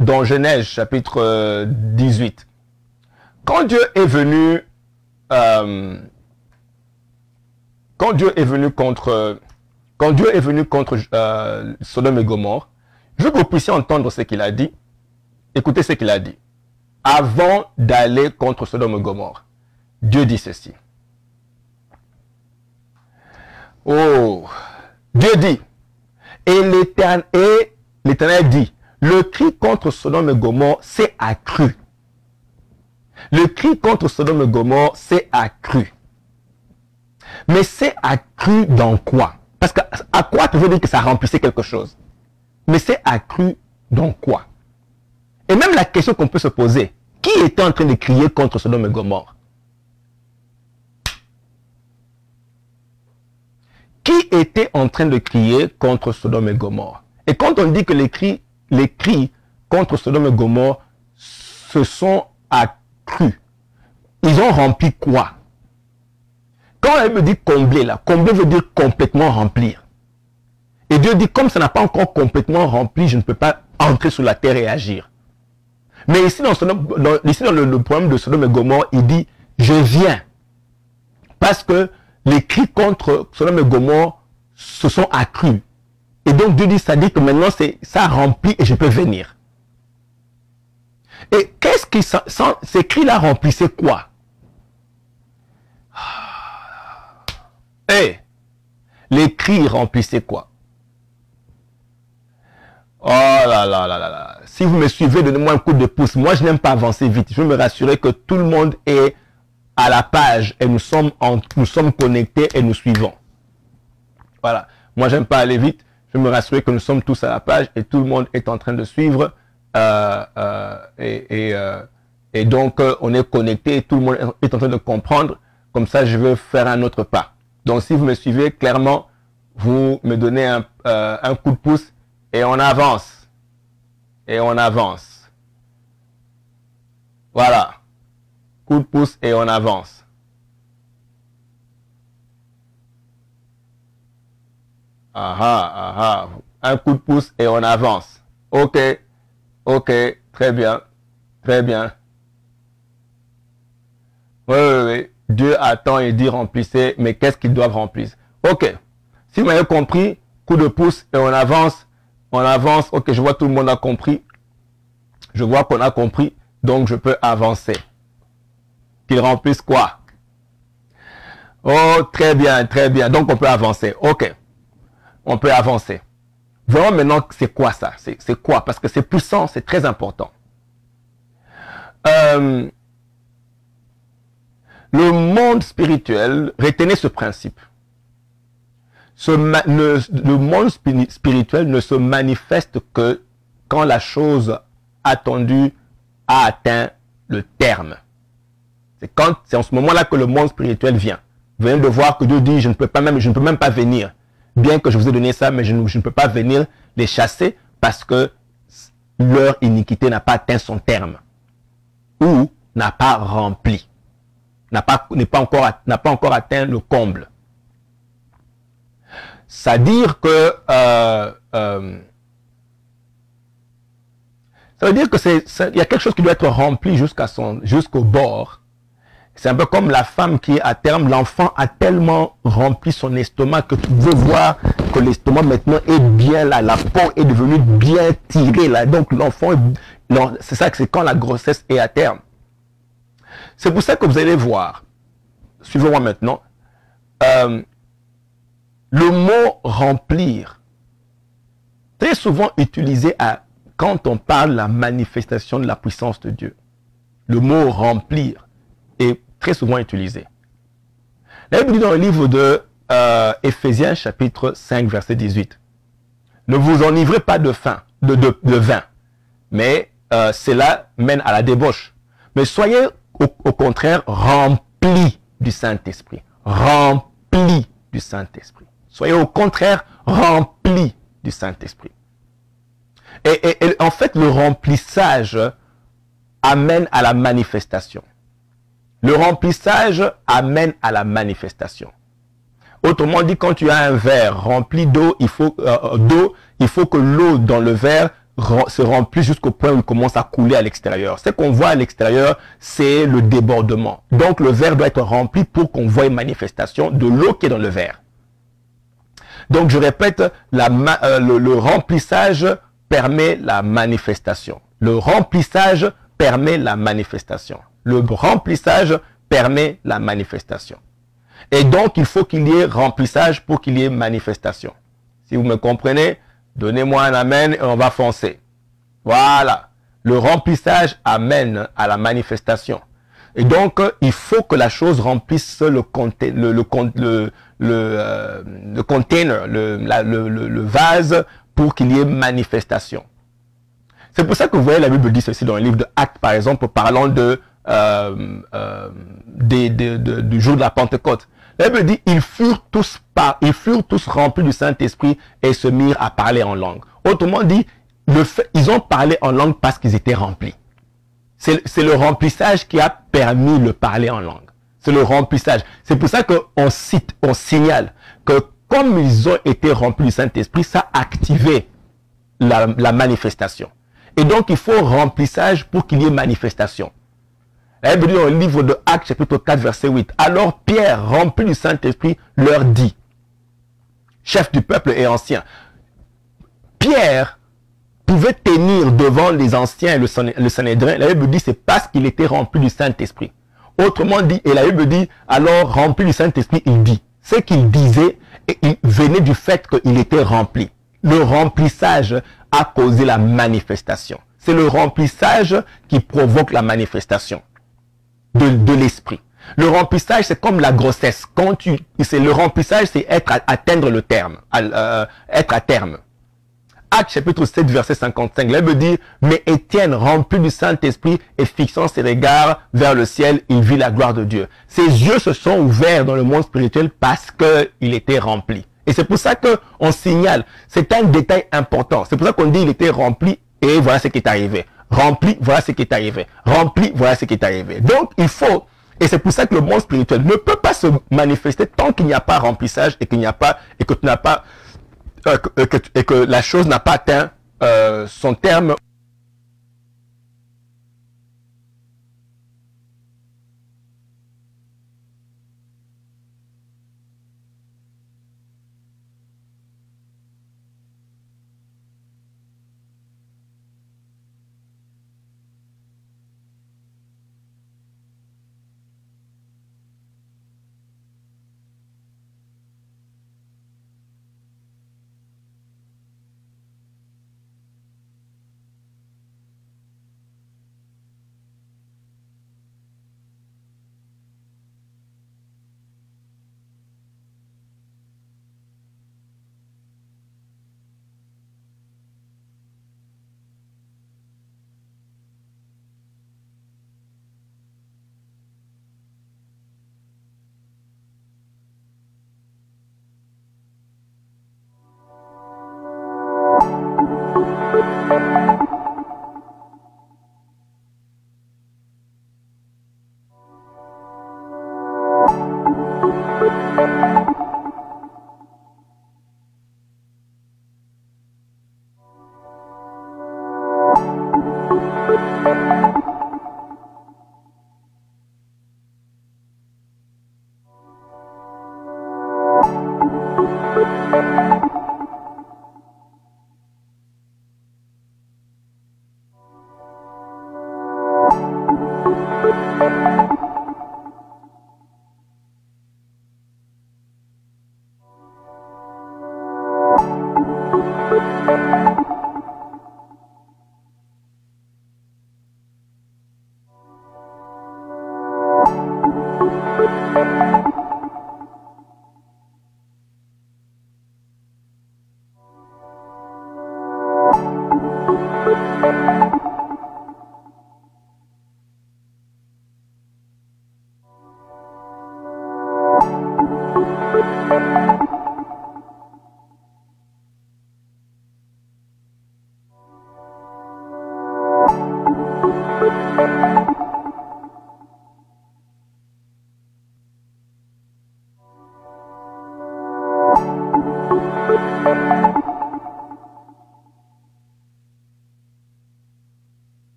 dans Genèse chapitre 18, quand Dieu est venu contre Sodome et Gomorrhe, je veux que vous puissiez entendre ce qu'il a dit. Écoutez ce qu'il a dit. Avant d'aller contre Sodome et Gomorrhe, Dieu dit ceci. Oh, Dieu dit, et l'Éternel dit, le cri contre Sodome et Gomorrhe s'est accru. Le cri contre Sodome et Gomorrhe s'est accru. Mais c'est accru dans quoi? Parce que à quoi tu veux dire que ça remplissait quelque chose? Mais c'est accru dans quoi? Et même la question qu'on peut se poser, qui était en train de crier contre Sodome et Gomorrhe? Qui était en train de crier contre Sodome et Gomorrhe? Et quand on dit que les cris contre Sodome et Gomorrhe se sont accrus, ils ont rempli quoi? Quand elle me dit combler, là, combler veut dire complètement remplir. Et Dieu dit, comme ça n'a pas encore complètement rempli, je ne peux pas entrer sur la terre et agir. Mais ici, dans le problème de Sodome et Gomorrhe, il dit, je viens. Parce que les cris contre Sodome et Gomorrhe se sont accrus. Et donc Dieu dit, ça dit que maintenant, ça remplit et je peux venir. Et qu'est-ce qui, ces cris-là remplissaient quoi? Les cris remplissaient quoi? Oh là là là là là. Si vous me suivez, donnez-moi un coup de pouce. Moi, je n'aime pas avancer vite. Je veux me rassurer que tout le monde est à la page et nous sommes connectés et nous suivons. Voilà. Moi, j'aime pas aller vite. Je veux me rassurer que nous sommes tous à la page et tout le monde est en train de suivre. Et donc, on est connecté et tout le monde est en train de comprendre. Comme ça, je veux faire un autre pas. Donc, si vous me suivez, clairement, vous me donnez un coup de pouce et on avance. Et on avance. Voilà. Coup de pouce et on avance. Un coup de pouce et on avance. Ok. Ok, très bien. Très bien. Oui, oui, oui. Dieu attend et dit remplissez, mais qu'est-ce qu'ils doivent remplir? Ok. Si vous m'avez compris, coup de pouce et on avance. On avance. Ok, je vois tout le monde a compris. Je vois qu'on a compris. Donc, je peux avancer. Qu'ils remplissent quoi? Oh, très bien, très bien. Donc, on peut avancer. Ok. On peut avancer. Voyons maintenant, c'est quoi ça? C'est quoi? Parce que c'est puissant, c'est très important. Le monde spirituel, retenez ce principe. Le monde spirituel ne se manifeste que quand la chose attendue a atteint le terme. C'est en ce moment-là que le monde spirituel vient. Vous venez de voir que Dieu dit, je ne peux même pas venir. Bien que je vous ai donné ça, mais je ne peux pas venir les chasser parce que leur iniquité n'a pas atteint son terme. Ou n'a pas rempli. N'a pas encore atteint le comble. C'est-à-dire que ça veut dire que il y a quelque chose qui doit être rempli jusqu'au bord. C'est un peu comme la femme qui est à terme, l'enfant a tellement rempli son estomac que tu veux voir que l'estomac maintenant est bien là, la peau est devenue bien tirée là. Donc l'enfant, c'est ça que c'est quand la grossesse est à terme. C'est pour ça que vous allez voir, suivez-moi maintenant, le mot remplir, très souvent utilisé quand on parle de la manifestation de la puissance de Dieu. Le mot remplir est très souvent utilisé. La Bible dit dans le livre de Éphésiens chapitre 5 verset 18, ne vous enivrez pas de vin, mais cela mène à la débauche. Mais soyez au contraire remplis du Saint-Esprit. Remplis du Saint-Esprit. Soyez au contraire remplis du Saint-Esprit. Et en fait, le remplissage amène à la manifestation. Le remplissage amène à la manifestation. Autrement dit, quand tu as un verre rempli d'eau, il faut que l'eau dans le verre se remplisse jusqu'au point où il commence à couler à l'extérieur. Ce qu'on voit à l'extérieur, c'est le débordement. Donc, le verre doit être rempli pour qu'on voie une manifestation de l'eau qui est dans le verre. Donc, je répète, le remplissage permet la manifestation. Le remplissage permet la manifestation. Le remplissage permet la manifestation. Et donc, il faut qu'il y ait remplissage pour qu'il y ait manifestation. Si vous me comprenez, donnez-moi un amen et on va foncer. Voilà. Le remplissage amène à la manifestation. Et donc, il faut que la chose remplisse le container, le vase pour qu'il y ait manifestation. C'est pour ça que vous voyez la Bible dit ceci dans le livre de Actes, par exemple, parlant du jour de la Pentecôte. La Bible dit, ils furent tous remplis du Saint-Esprit et se mirent à parler en langue. Autrement dit, ils ont parlé en langue parce qu'ils étaient remplis. C'est le remplissage qui a permis le parler en langue. C'est le remplissage. C'est pour ça qu'on signale que comme ils ont été remplis du Saint-Esprit, ça a activé la manifestation. Et donc, il faut remplissage pour qu'il y ait manifestation. La Bible dit dans le livre de Actes, chapitre 4, verset 8. Alors Pierre, rempli du Saint-Esprit, leur dit, chef du peuple et ancien, Pierre pouvait tenir devant les anciens et le Sanhédrin. La Bible dit, c'est parce qu'il était rempli du Saint-Esprit. Autrement dit, et la Bible dit, alors rempli du Saint-Esprit, il dit. Ce qu'il disait, il venait du fait qu'il était rempli. Le remplissage a causé la manifestation. C'est le remplissage qui provoque la manifestation de l'esprit. Le remplissage, c'est comme la grossesse. Le remplissage, c'est atteindre le terme, être à terme. Actes chapitre 7, verset 55, la Bible dit, mais Étienne, rempli du Saint-Esprit et fixant ses regards vers le ciel, il vit la gloire de Dieu. Ses yeux se sont ouverts dans le monde spirituel parce qu'il était rempli. Et c'est pour ça qu'on signale, c'est un détail important. C'est pour ça qu'on dit il était rempli et voilà ce qui est arrivé. Rempli, voilà ce qui est arrivé. Rempli, voilà ce qui est arrivé. Donc, il faut, et c'est pour ça que le monde spirituel ne peut pas se manifester tant qu'il n'y a pas remplissage et qu'il n'y a pas, et que tu n'as pas, et que la chose n'a pas atteint son terme.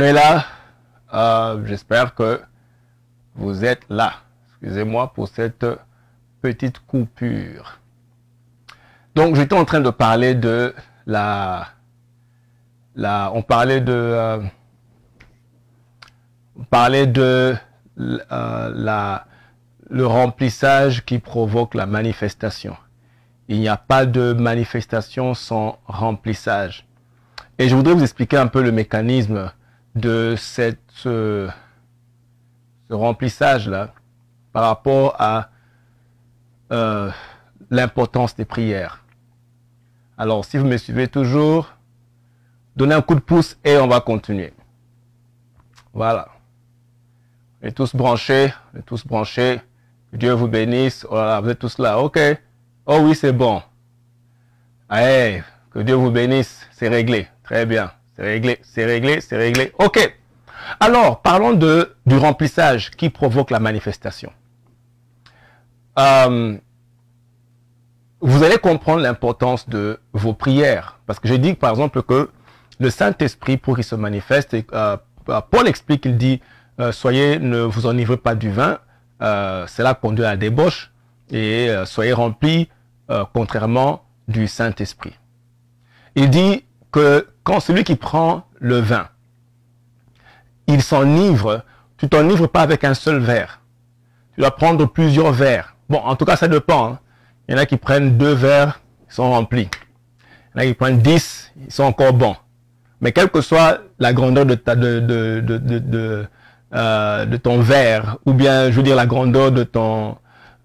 est là. J'espère que vous êtes là. Excusez-moi pour cette petite coupure. Donc, j'étais en train de parler de on parlait de le remplissage qui provoque la manifestation. Il n'y a pas de manifestation sans remplissage. Et je voudrais vous expliquer un peu le mécanisme de ce remplissage-là par rapport à l'importance des prières. Alors, si vous me suivez toujours, donnez un coup de pouce et on va continuer. Voilà. On est tous branchés, Que Dieu vous bénisse. Voilà, vous êtes tous là, ok. Oh oui, c'est bon. Hey, que Dieu vous bénisse, c'est réglé. Très bien, c'est réglé. Ok. Alors, parlons du remplissage qui provoque la manifestation. Vous allez comprendre l'importance de vos prières. Parce que je dis, par exemple, que le Saint-Esprit, pour qu'il se manifeste, Paul explique, il dit, soyez, ne vous enivrez pas du vin, cela conduit à la débauche, et soyez remplis, contrairement du Saint-Esprit. Il dit que quand celui qui prend le vin, il s'enivre, tu t'enivres pas avec un seul verre. Tu dois prendre plusieurs verres. Bon, en tout cas, ça dépend. Hein. Il y en a qui prennent 2 verres, ils sont remplis. Il y en a qui prennent 10, ils sont encore bons. Mais quelle que soit la grandeur de ton verre, ou bien, je veux dire, la grandeur de ton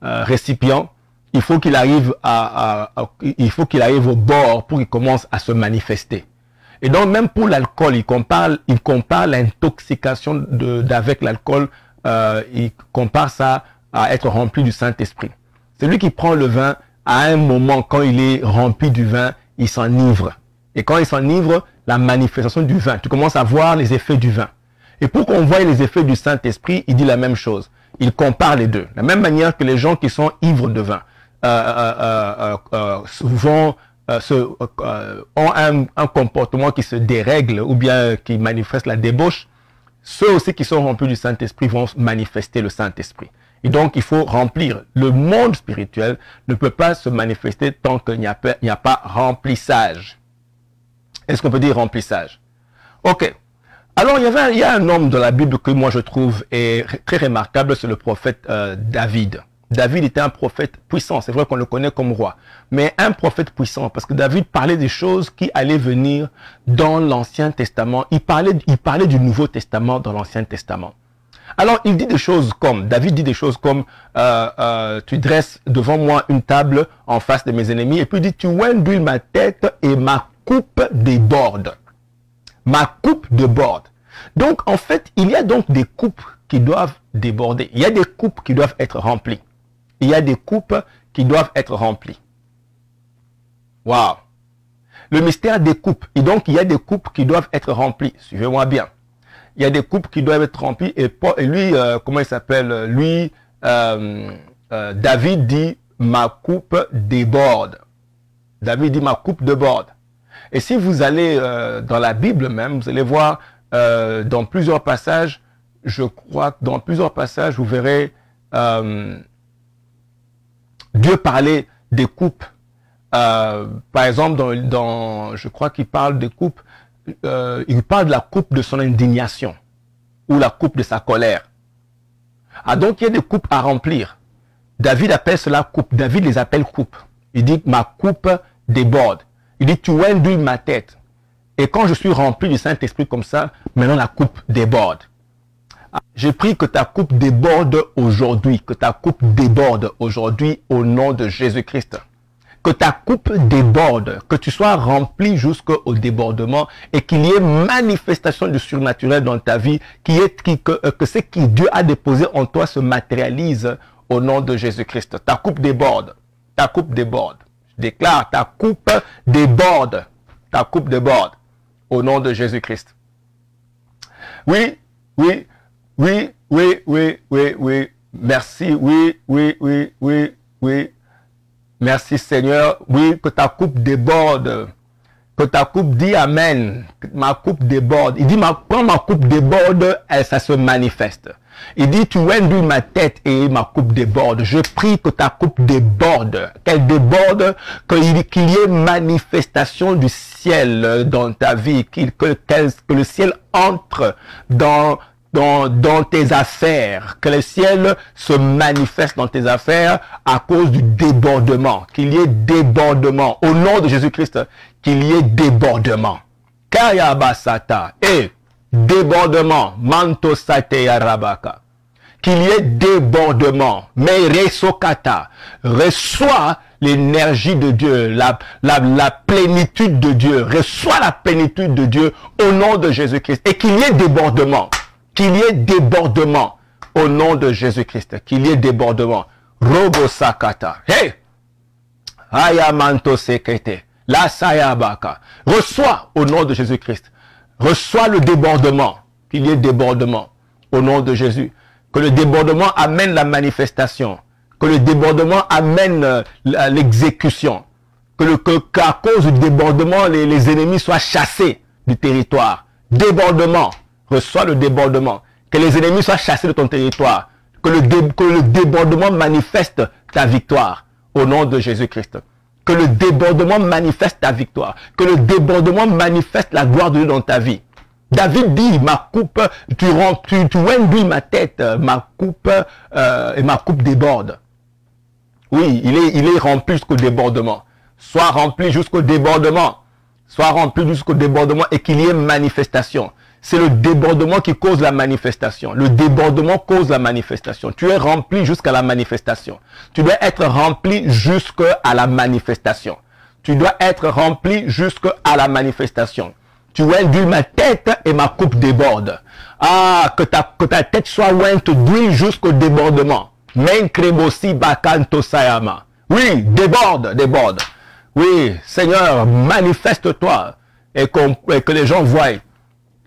récipient, il faut qu'il arrive au bord pour qu'il commence à se manifester. Et donc, même pour l'alcool, il compare l'intoxication d'avec l'alcool, il compare ça à être rempli du Saint-Esprit. Celui qui prend le vin, à un moment, quand il est rempli du vin, il s'enivre. Et quand il s'enivre, la manifestation du vin, tu commences à voir les effets du vin. Et pour qu'on voie les effets du Saint-Esprit, il dit la même chose. Il compare les deux. De la même manière que les gens qui sont ivres de vin souvent ont un comportement qui se dérègle ou bien qui manifeste la débauche, ceux aussi qui sont remplis du Saint-Esprit vont manifester le Saint-Esprit. Et donc, il faut remplir. Le monde spirituel ne peut pas se manifester tant qu'il n'y a pas remplissage. Est-ce qu'on peut dire remplissage? Ok. Alors, il y a un homme dans la Bible que moi je trouve est très remarquable, c'est le prophète David. David était un prophète puissant, c'est vrai qu'on le connaît comme roi, mais un prophète puissant, parce que David parlait des choses qui allaient venir dans l'Ancien Testament. Il parlait du Nouveau Testament dans l'Ancien Testament. Alors, David dit des choses comme, tu dresses devant moi une table en face de mes ennemis, et puis il dit, tu oindules ma tête et ma coupe déborde. Ma coupe déborde. Donc, en fait, il y a donc des coupes qui doivent déborder. Il y a des coupes qui doivent être remplies. Il y a des coupes qui doivent être remplies. Waouh! Le mystère des coupes. Et donc, il y a des coupes qui doivent être remplies. Suivez-moi bien. Il y a des coupes qui doivent être remplies. Et lui, comment il s'appelle? Lui, David dit, ma coupe déborde. David dit, ma coupe déborde. Et si vous allez dans la Bible même, vous allez voir dans plusieurs passages, je crois que dans plusieurs passages, vous verrez Dieu parler des coupes. Par exemple, je crois qu'il parle des coupes, il parle de la coupe de son indignation ou la coupe de sa colère. Ah, donc il y a des coupes à remplir. David appelle cela coupe. David les appelle coupes. Il dit ma coupe déborde. Il dit tu oindules ma tête. Et quand je suis rempli du Saint-Esprit comme ça, maintenant la coupe déborde. J'ai pris que ta coupe déborde aujourd'hui, que ta coupe déborde aujourd'hui au nom de Jésus-Christ. Que ta coupe déborde, que tu sois rempli jusqu'au débordement et qu'il y ait manifestation du surnaturel dans ta vie, que ce que Dieu a déposé en toi se matérialise au nom de Jésus-Christ. Ta coupe déborde, ta coupe déborde. Je déclare, ta coupe déborde, ta coupe déborde au nom de Jésus-Christ. Oui, oui, oui, oui, oui, oui, oui, merci, oui, oui, oui, oui, oui. Merci Seigneur, oui, que ta coupe déborde, que ta coupe, dit Amen, ma coupe déborde. Il dit, quand ma coupe déborde, ça se manifeste. Il dit, tu induis ma tête et ma coupe déborde. Je prie que ta coupe déborde, qu'elle déborde, qu'il y ait manifestation du ciel dans ta vie, que le ciel entre dans tes affaires, que le ciel se manifeste dans tes affaires à cause du débordement, qu'il y ait débordement. Au nom de Jésus-Christ, qu'il y ait débordement. Kayabasata, et débordement, manto sateya rabaka. Qu'il y ait débordement, mais resokata, reçois l'énergie de Dieu, la plénitude de Dieu, reçois la plénitude de Dieu au nom de Jésus-Christ, et qu'il y ait débordement. Qu'il y ait débordement au nom de Jésus-Christ. Qu'il y ait débordement. Robo sakata. Hey! Ayamanto sekete. La sayabaka. Reçois au nom de Jésus-Christ. Reçois le débordement. Qu'il y ait débordement au nom de Jésus. Que le débordement amène la manifestation. Que le débordement amène l'exécution. Qu'à cause du débordement, les ennemis soient chassés du territoire. Débordement. Reçois le débordement. Que les ennemis soient chassés de ton territoire. Que le débordement manifeste ta victoire. Au nom de Jésus-Christ. Que le débordement manifeste ta victoire. Que le débordement manifeste la gloire de Dieu dans ta vie. David dit, ma coupe, tu induis ma tête, ma coupe, et ma coupe déborde. Oui, il est rempli jusqu'au débordement. Sois rempli jusqu'au débordement. Sois rempli jusqu'au débordement et qu'il y ait manifestation. C'est le débordement qui cause la manifestation. Le débordement cause la manifestation. Tu es rempli jusqu'à la manifestation. Tu dois être rempli jusqu'à la manifestation. Tu dois être rempli jusqu'à la manifestation. Tu oins d'huile ma tête et ma coupe déborde. Ah, que ta tête soit ointe d'huile jusqu'au débordement. Menkrebosi bakanto sayama. Oui, déborde, déborde. Oui, Seigneur, manifeste-toi et que les gens voient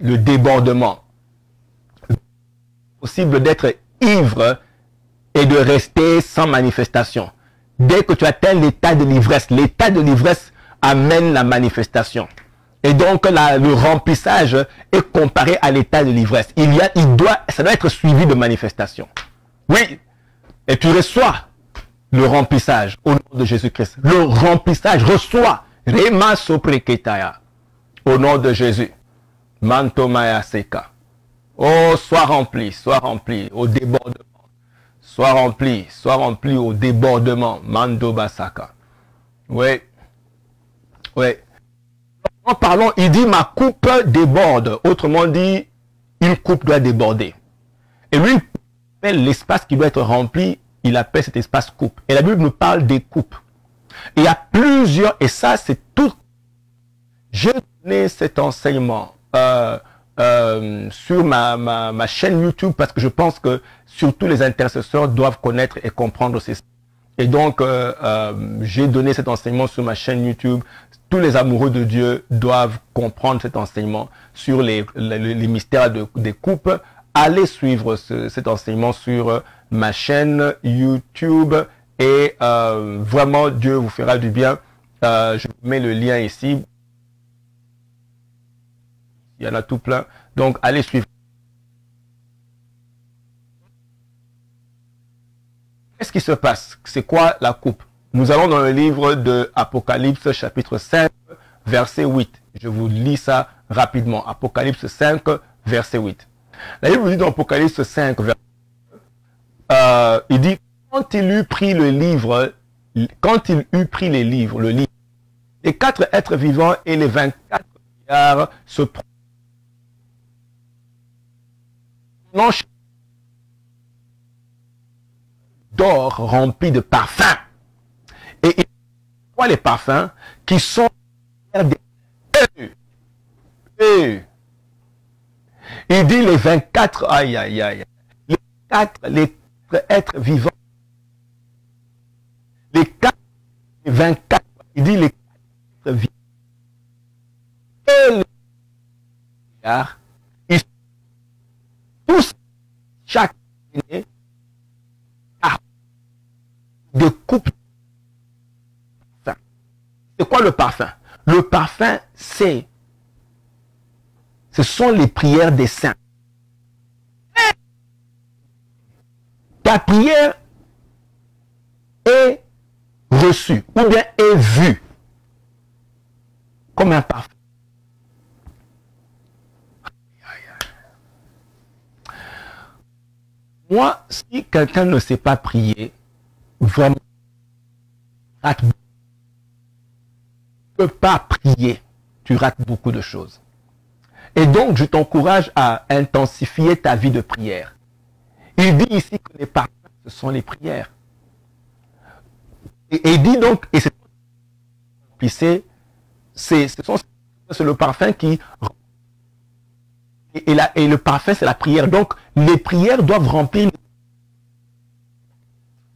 le débordement. Possible d'être ivre et de rester sans manifestation. Dès que tu atteins l'état de l'ivresse amène la manifestation. Et donc le remplissage est comparé à l'état de l'ivresse. Ça doit être suivi de manifestation. Oui. Et tu reçois le remplissage au nom de Jésus-Christ. Le remplissage, reçois. Rema sopreketaya. Au nom de Jésus. Mantomaya seka. Oh, sois rempli au débordement. Sois rempli au débordement. Mando basaka. Oui. Oui. En parlant, il dit ma coupe déborde. Autrement dit, une coupe doit déborder. Et lui, il appelle l'espace qui doit être rempli, il appelle cet espace coupe. Et la Bible nous parle des coupes. Et il y a plusieurs, et ça c'est tout. J'ai donné cet enseignement sur ma chaîne YouTube parce que je pense que surtout les intercesseurs doivent connaître et comprendre ces. Et donc, j'ai donné cet enseignement sur ma chaîne YouTube. Tous les amoureux de Dieu doivent comprendre cet enseignement sur les mystères des coupes. Allez suivre cet enseignement sur ma chaîne YouTube et vraiment Dieu vous fera du bien. Je vous mets le lien ici. Il y en a tout plein. Donc, allez suivre. Qu'est-ce qui se passe? C'est quoi la coupe? Nous allons dans le livre de Apocalypse chapitre 5, verset 8. Je vous lis ça rapidement. Apocalypse 5, verset 8. La Bible dit dans Apocalypse 5, verset 8, il dit, quand il eut pris le livre, le livre, les 4 êtres vivants et les 24 milliards se prononcent d'or rempli de parfums. Et il voit les parfums qui sont des il dit les 24, aïe, aïe, aïe, les 4 êtres vivants, les 24, il dit les 4 vivants, et les milliards, ils sont tous, chaque année, de coupe. C'est quoi le parfum? Le parfum, ce sont les prières des saints. Ta prière est reçue ou bien est vue comme un parfum. Moi, si quelqu'un ne sait pas prier, vraiment, tu ne peux pas prier, tu rates beaucoup de choses. Et donc, je t'encourage à intensifier ta vie de prière. Il dit ici que les parfums, ce sont les prières. Et il dit donc, et c'est le parfum qui... Et le parfum, c'est la prière. Donc, les prières doivent remplir...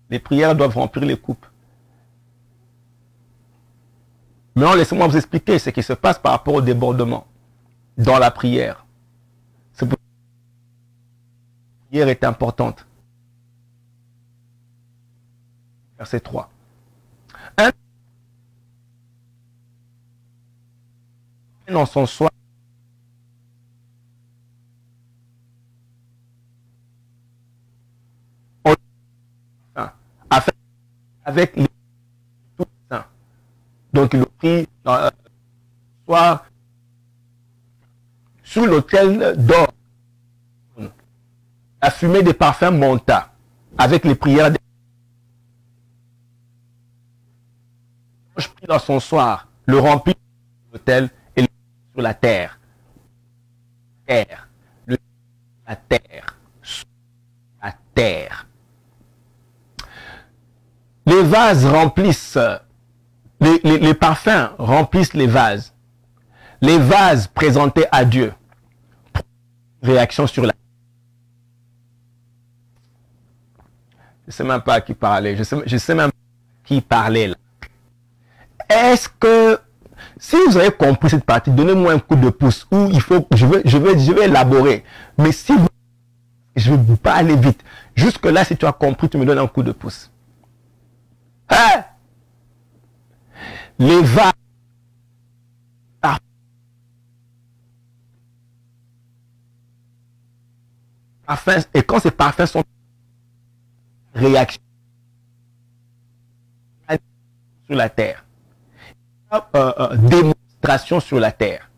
Les prières doivent remplir les coupes. Maintenant, laissez-moi vous expliquer ce qui se passe par rapport au débordement dans la prière. C'est pour... La prière est importante. Verset 3. Dans son soir, avec les tout saints. Donc il le prit dans soir sur l'autel d'or. La fumée des parfums monta avec les prières des anges prit dans son soir, le remplit de l'autel et le sur la terre. La terre. Sur la terre. Les vases remplissent, les parfums remplissent les vases. Les vases présentés à Dieu. Réaction sur la... Je ne sais même pas à qui parler. Je sais même pas à qui parler là. Est-ce que, si vous avez compris cette partie, donnez-moi un coup de pouce où il faut, je vais élaborer. Mais si vous, je ne veux pas aller vite. Jusque là, si tu as compris, tu me donnes un coup de pouce. Hein? Les vases. Et quand ces parfums sont réaction sur la terre, démonstration sur la terre.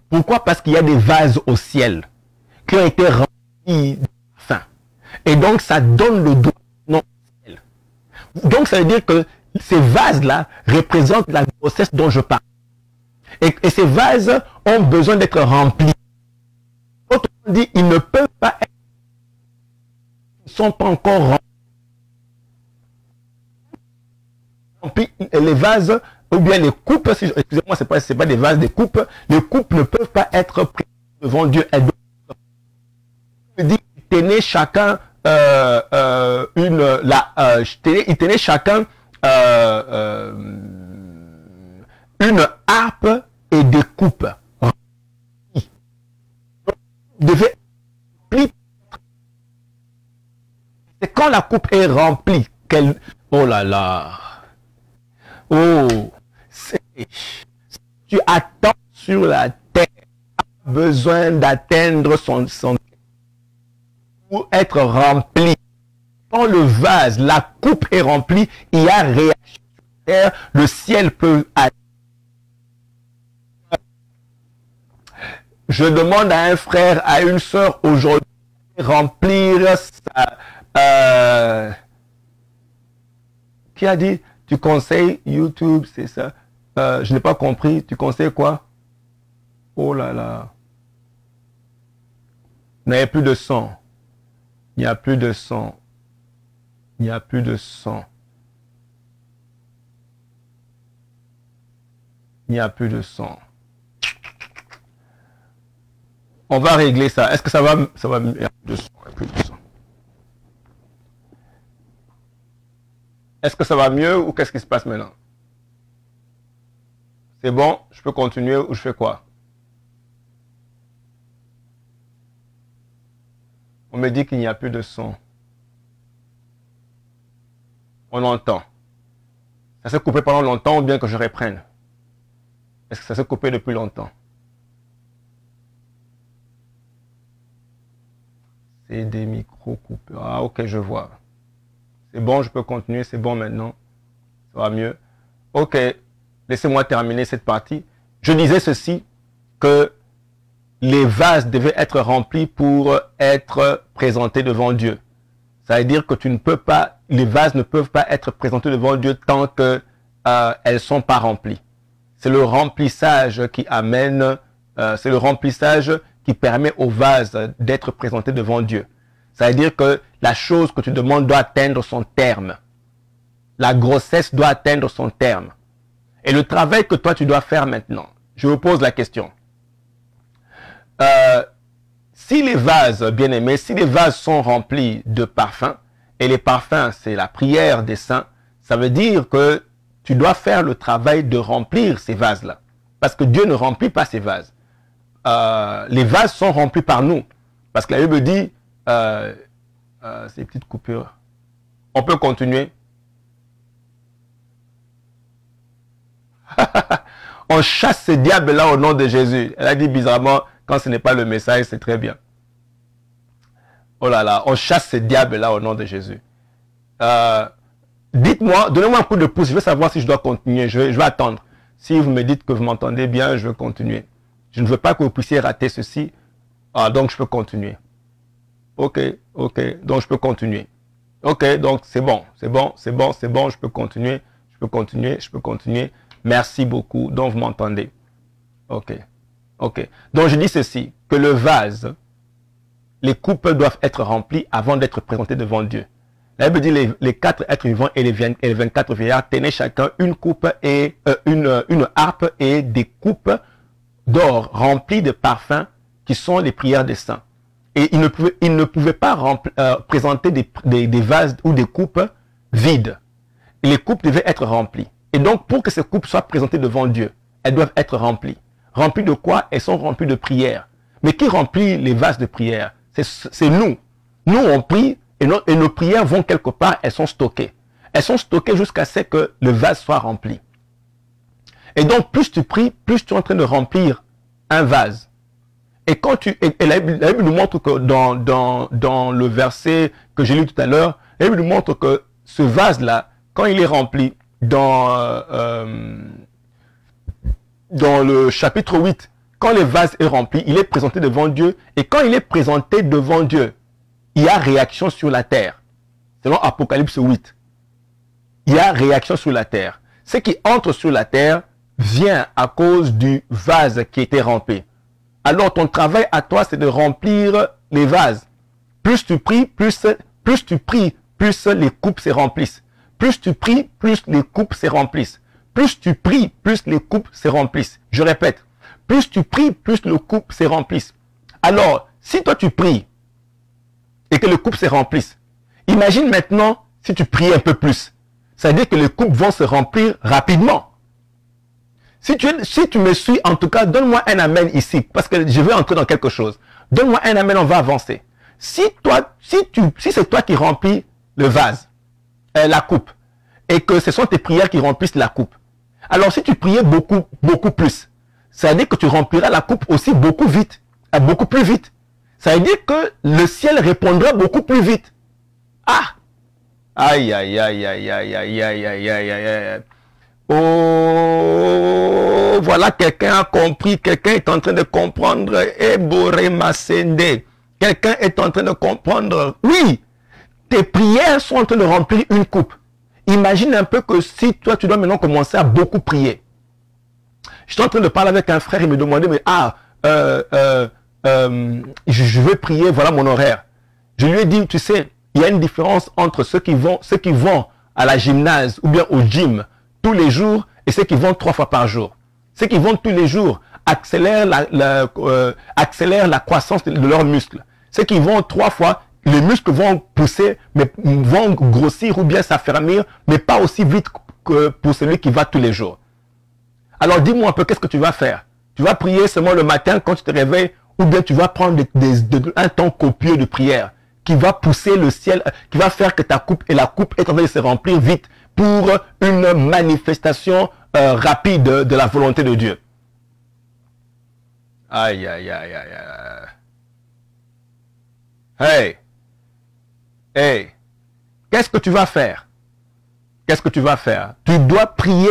Pourquoi? Parce qu'il y a des vases au ciel qui ont été remplis de parfums. Et donc ça donne le droit au ciel. Donc ça veut dire que ces vases-là représentent la grossesse dont je parle. Et ces vases ont besoin d'être remplis. Autrement dit, ils ne peuvent pas être, ils ne sont pas encore remplis. Les vases, ou bien les coupes, excusez-moi, c'est pas des vases, des coupes. Les coupes ne peuvent pas être prises devant Dieu. Elles doivent dire, tenez chacun il tenait chacun une harpe et des coupes. Devait... C'est quand la coupe est remplie qu'elle... Oh là là. Oh. Tu attends sur la terre. Besoin d'atteindre son pour être rempli. Quand le vase, la coupe est remplie, il y a réaction sur terre, le ciel peut... Je demande à un frère, à une soeur aujourd'hui, remplir sa... Qui a dit, tu conseilles YouTube, c'est ça? Je n'ai pas compris, tu conseilles quoi? Oh là là. Il n'y a plus de sang. Il n'y a plus de sang. Il n'y a plus de sang. Il n'y a plus de sang. On va régler ça. Est-ce que ça va mieux? Il n'y a plus de sang. Il n'y a plus de sang. Est-ce que ça va mieux ou qu'est-ce qui se passe maintenant? C'est bon? Je peux continuer ou je fais quoi? On me dit qu'il n'y a plus de son. On entend. Ça s'est coupé pendant longtemps ou bien que je reprenne? Est-ce que ça s'est coupé depuis longtemps? C'est des micro-coupures. Ah, ok, je vois. C'est bon, je peux continuer. C'est bon maintenant. Ça va mieux. Ok, laissez-moi terminer cette partie. Je disais ceci, que les vases devaient être remplis pour être présentés devant Dieu. Ça veut dire que tu ne peux pas, les vases ne peuvent pas être présentés devant Dieu tant que elles ne sont pas remplies. C'est le remplissage qui amène, c'est le remplissage qui permet aux vases d'être présentés devant Dieu. Ça veut dire que la chose que tu demandes doit atteindre son terme. La grossesse doit atteindre son terme. Et le travail que toi tu dois faire maintenant, je vous pose la question. Si les vases, bien aimés, si les vases sont remplis de parfums, et les parfums c'est la prière des saints, ça veut dire que tu dois faire le travail de remplir ces vases-là. Parce que Dieu ne remplit pas ces vases. Les vases sont remplis par nous. Parce que la Bible dit, ces petites coupures. On peut continuer. On chasse ce diable-là au nom de Jésus. Elle a dit bizarrement, quand ce n'est pas le message, c'est très bien. Oh là là, on chasse ce diable-là au nom de Jésus. Dites-moi, donnez-moi un coup de pouce, je veux savoir si je dois continuer. Je vais attendre. Si vous me dites que vous m'entendez bien, je vais continuer. Je ne veux pas que vous puissiez rater ceci. Ah, donc je peux continuer. Ok, ok, donc je peux continuer. Ok, donc c'est bon, c'est bon, c'est bon, c'est bon, je peux continuer, je peux continuer, je peux continuer. Merci beaucoup, donc vous m'entendez. Ok, ok. Donc je dis ceci, que le vase, les coupes doivent être remplies avant d'être présentées devant Dieu. La Bible dit les 4 êtres vivants et les 24 vieillards tenaient chacun une coupe et une harpe et des coupes d'or remplies de parfums qui sont les prières des saints. Et ils ne pouvaient pas présenter des vases ou des coupes vides. Et les coupes devaient être remplies. Et donc, pour que ces coupes soient présentées devant Dieu, elles doivent être remplies. Remplies de quoi? Elles sont remplies de prières. Mais qui remplit les vases de prière? C'est nous. Nous, on prie et nos prières vont quelque part, elles sont stockées. Elles sont stockées jusqu'à ce que le vase soit rempli. Et donc, plus tu pries, plus tu es en train de remplir un vase. Et quand la Bible nous montre que dans le verset que j'ai lu tout à l'heure, la Bible nous montre que ce vase-là, quand il est rempli, dans le chapitre 8, quand le vase est rempli, il est présenté devant Dieu. Et quand il est présenté devant Dieu, il y a réaction sur la terre. Selon Apocalypse 8. Il y a réaction sur la terre. Ce qui entre sur la terre vient à cause du vase qui était rempli. Alors ton travail à toi, c'est de remplir les vases. Plus tu pries, plus les coupes se remplissent. Plus tu pries, plus les coupes se remplissent. Plus tu pries, plus les coupes se remplissent. Je répète, plus tu pries, plus les coupes se remplissent. Alors, si toi tu pries et que les coupes se remplissent, imagine maintenant si tu pries un peu plus. Ça veut dire que les coupes vont se remplir rapidement. Si tu me suis, en tout cas, donne-moi un amen ici, parce que je veux entrer dans quelque chose. Donne-moi un amen, on va avancer. Si c'est toi qui remplis le vase, la coupe, et que ce sont tes prières qui remplissent la coupe, alors si tu priais beaucoup plus, ça veut dire que tu rempliras la coupe aussi beaucoup vite, beaucoup plus vite. Ça veut dire que le ciel répondra beaucoup plus vite. Ah! Aïe, aïe, aïe, aïe, aïe, aïe, aïe, aïe, aïe, aïe, aïe. Oh, voilà, quelqu'un a compris, quelqu'un est en train de comprendre. Quelqu'un est en train de comprendre. Oui, tes prières sont en train de remplir une coupe. Imagine un peu que si toi, tu dois maintenant commencer à beaucoup prier. Je suis en train de parler avec un frère, il me demandait, mais je veux prier, voilà mon horaire. Je lui ai dit, tu sais, il y a une différence entre ceux qui vont à la gymnase ou bien au gym tous les jours et ceux qui vont 3 fois par jour. Ceux qui vont tous les jours accélèrent la croissance de leurs muscles. Ceux qui vont 3 fois, les muscles vont pousser, mais vont grossir ou bien s'affermir, mais pas aussi vite que pour celui qui va tous les jours. Alors dis-moi un peu, qu'est-ce que tu vas faire? Tu vas prier seulement le matin quand tu te réveilles, ou bien tu vas prendre un temps copieux de prière qui va pousser le ciel, qui va faire que ta coupe et la coupe est en train de se remplir vite pour une manifestation rapide de la volonté de Dieu. Aïe, aïe, aïe, aïe, aïe. Hey, hey, qu'est-ce que tu vas faire? Qu'est-ce que tu vas faire? Tu dois prier,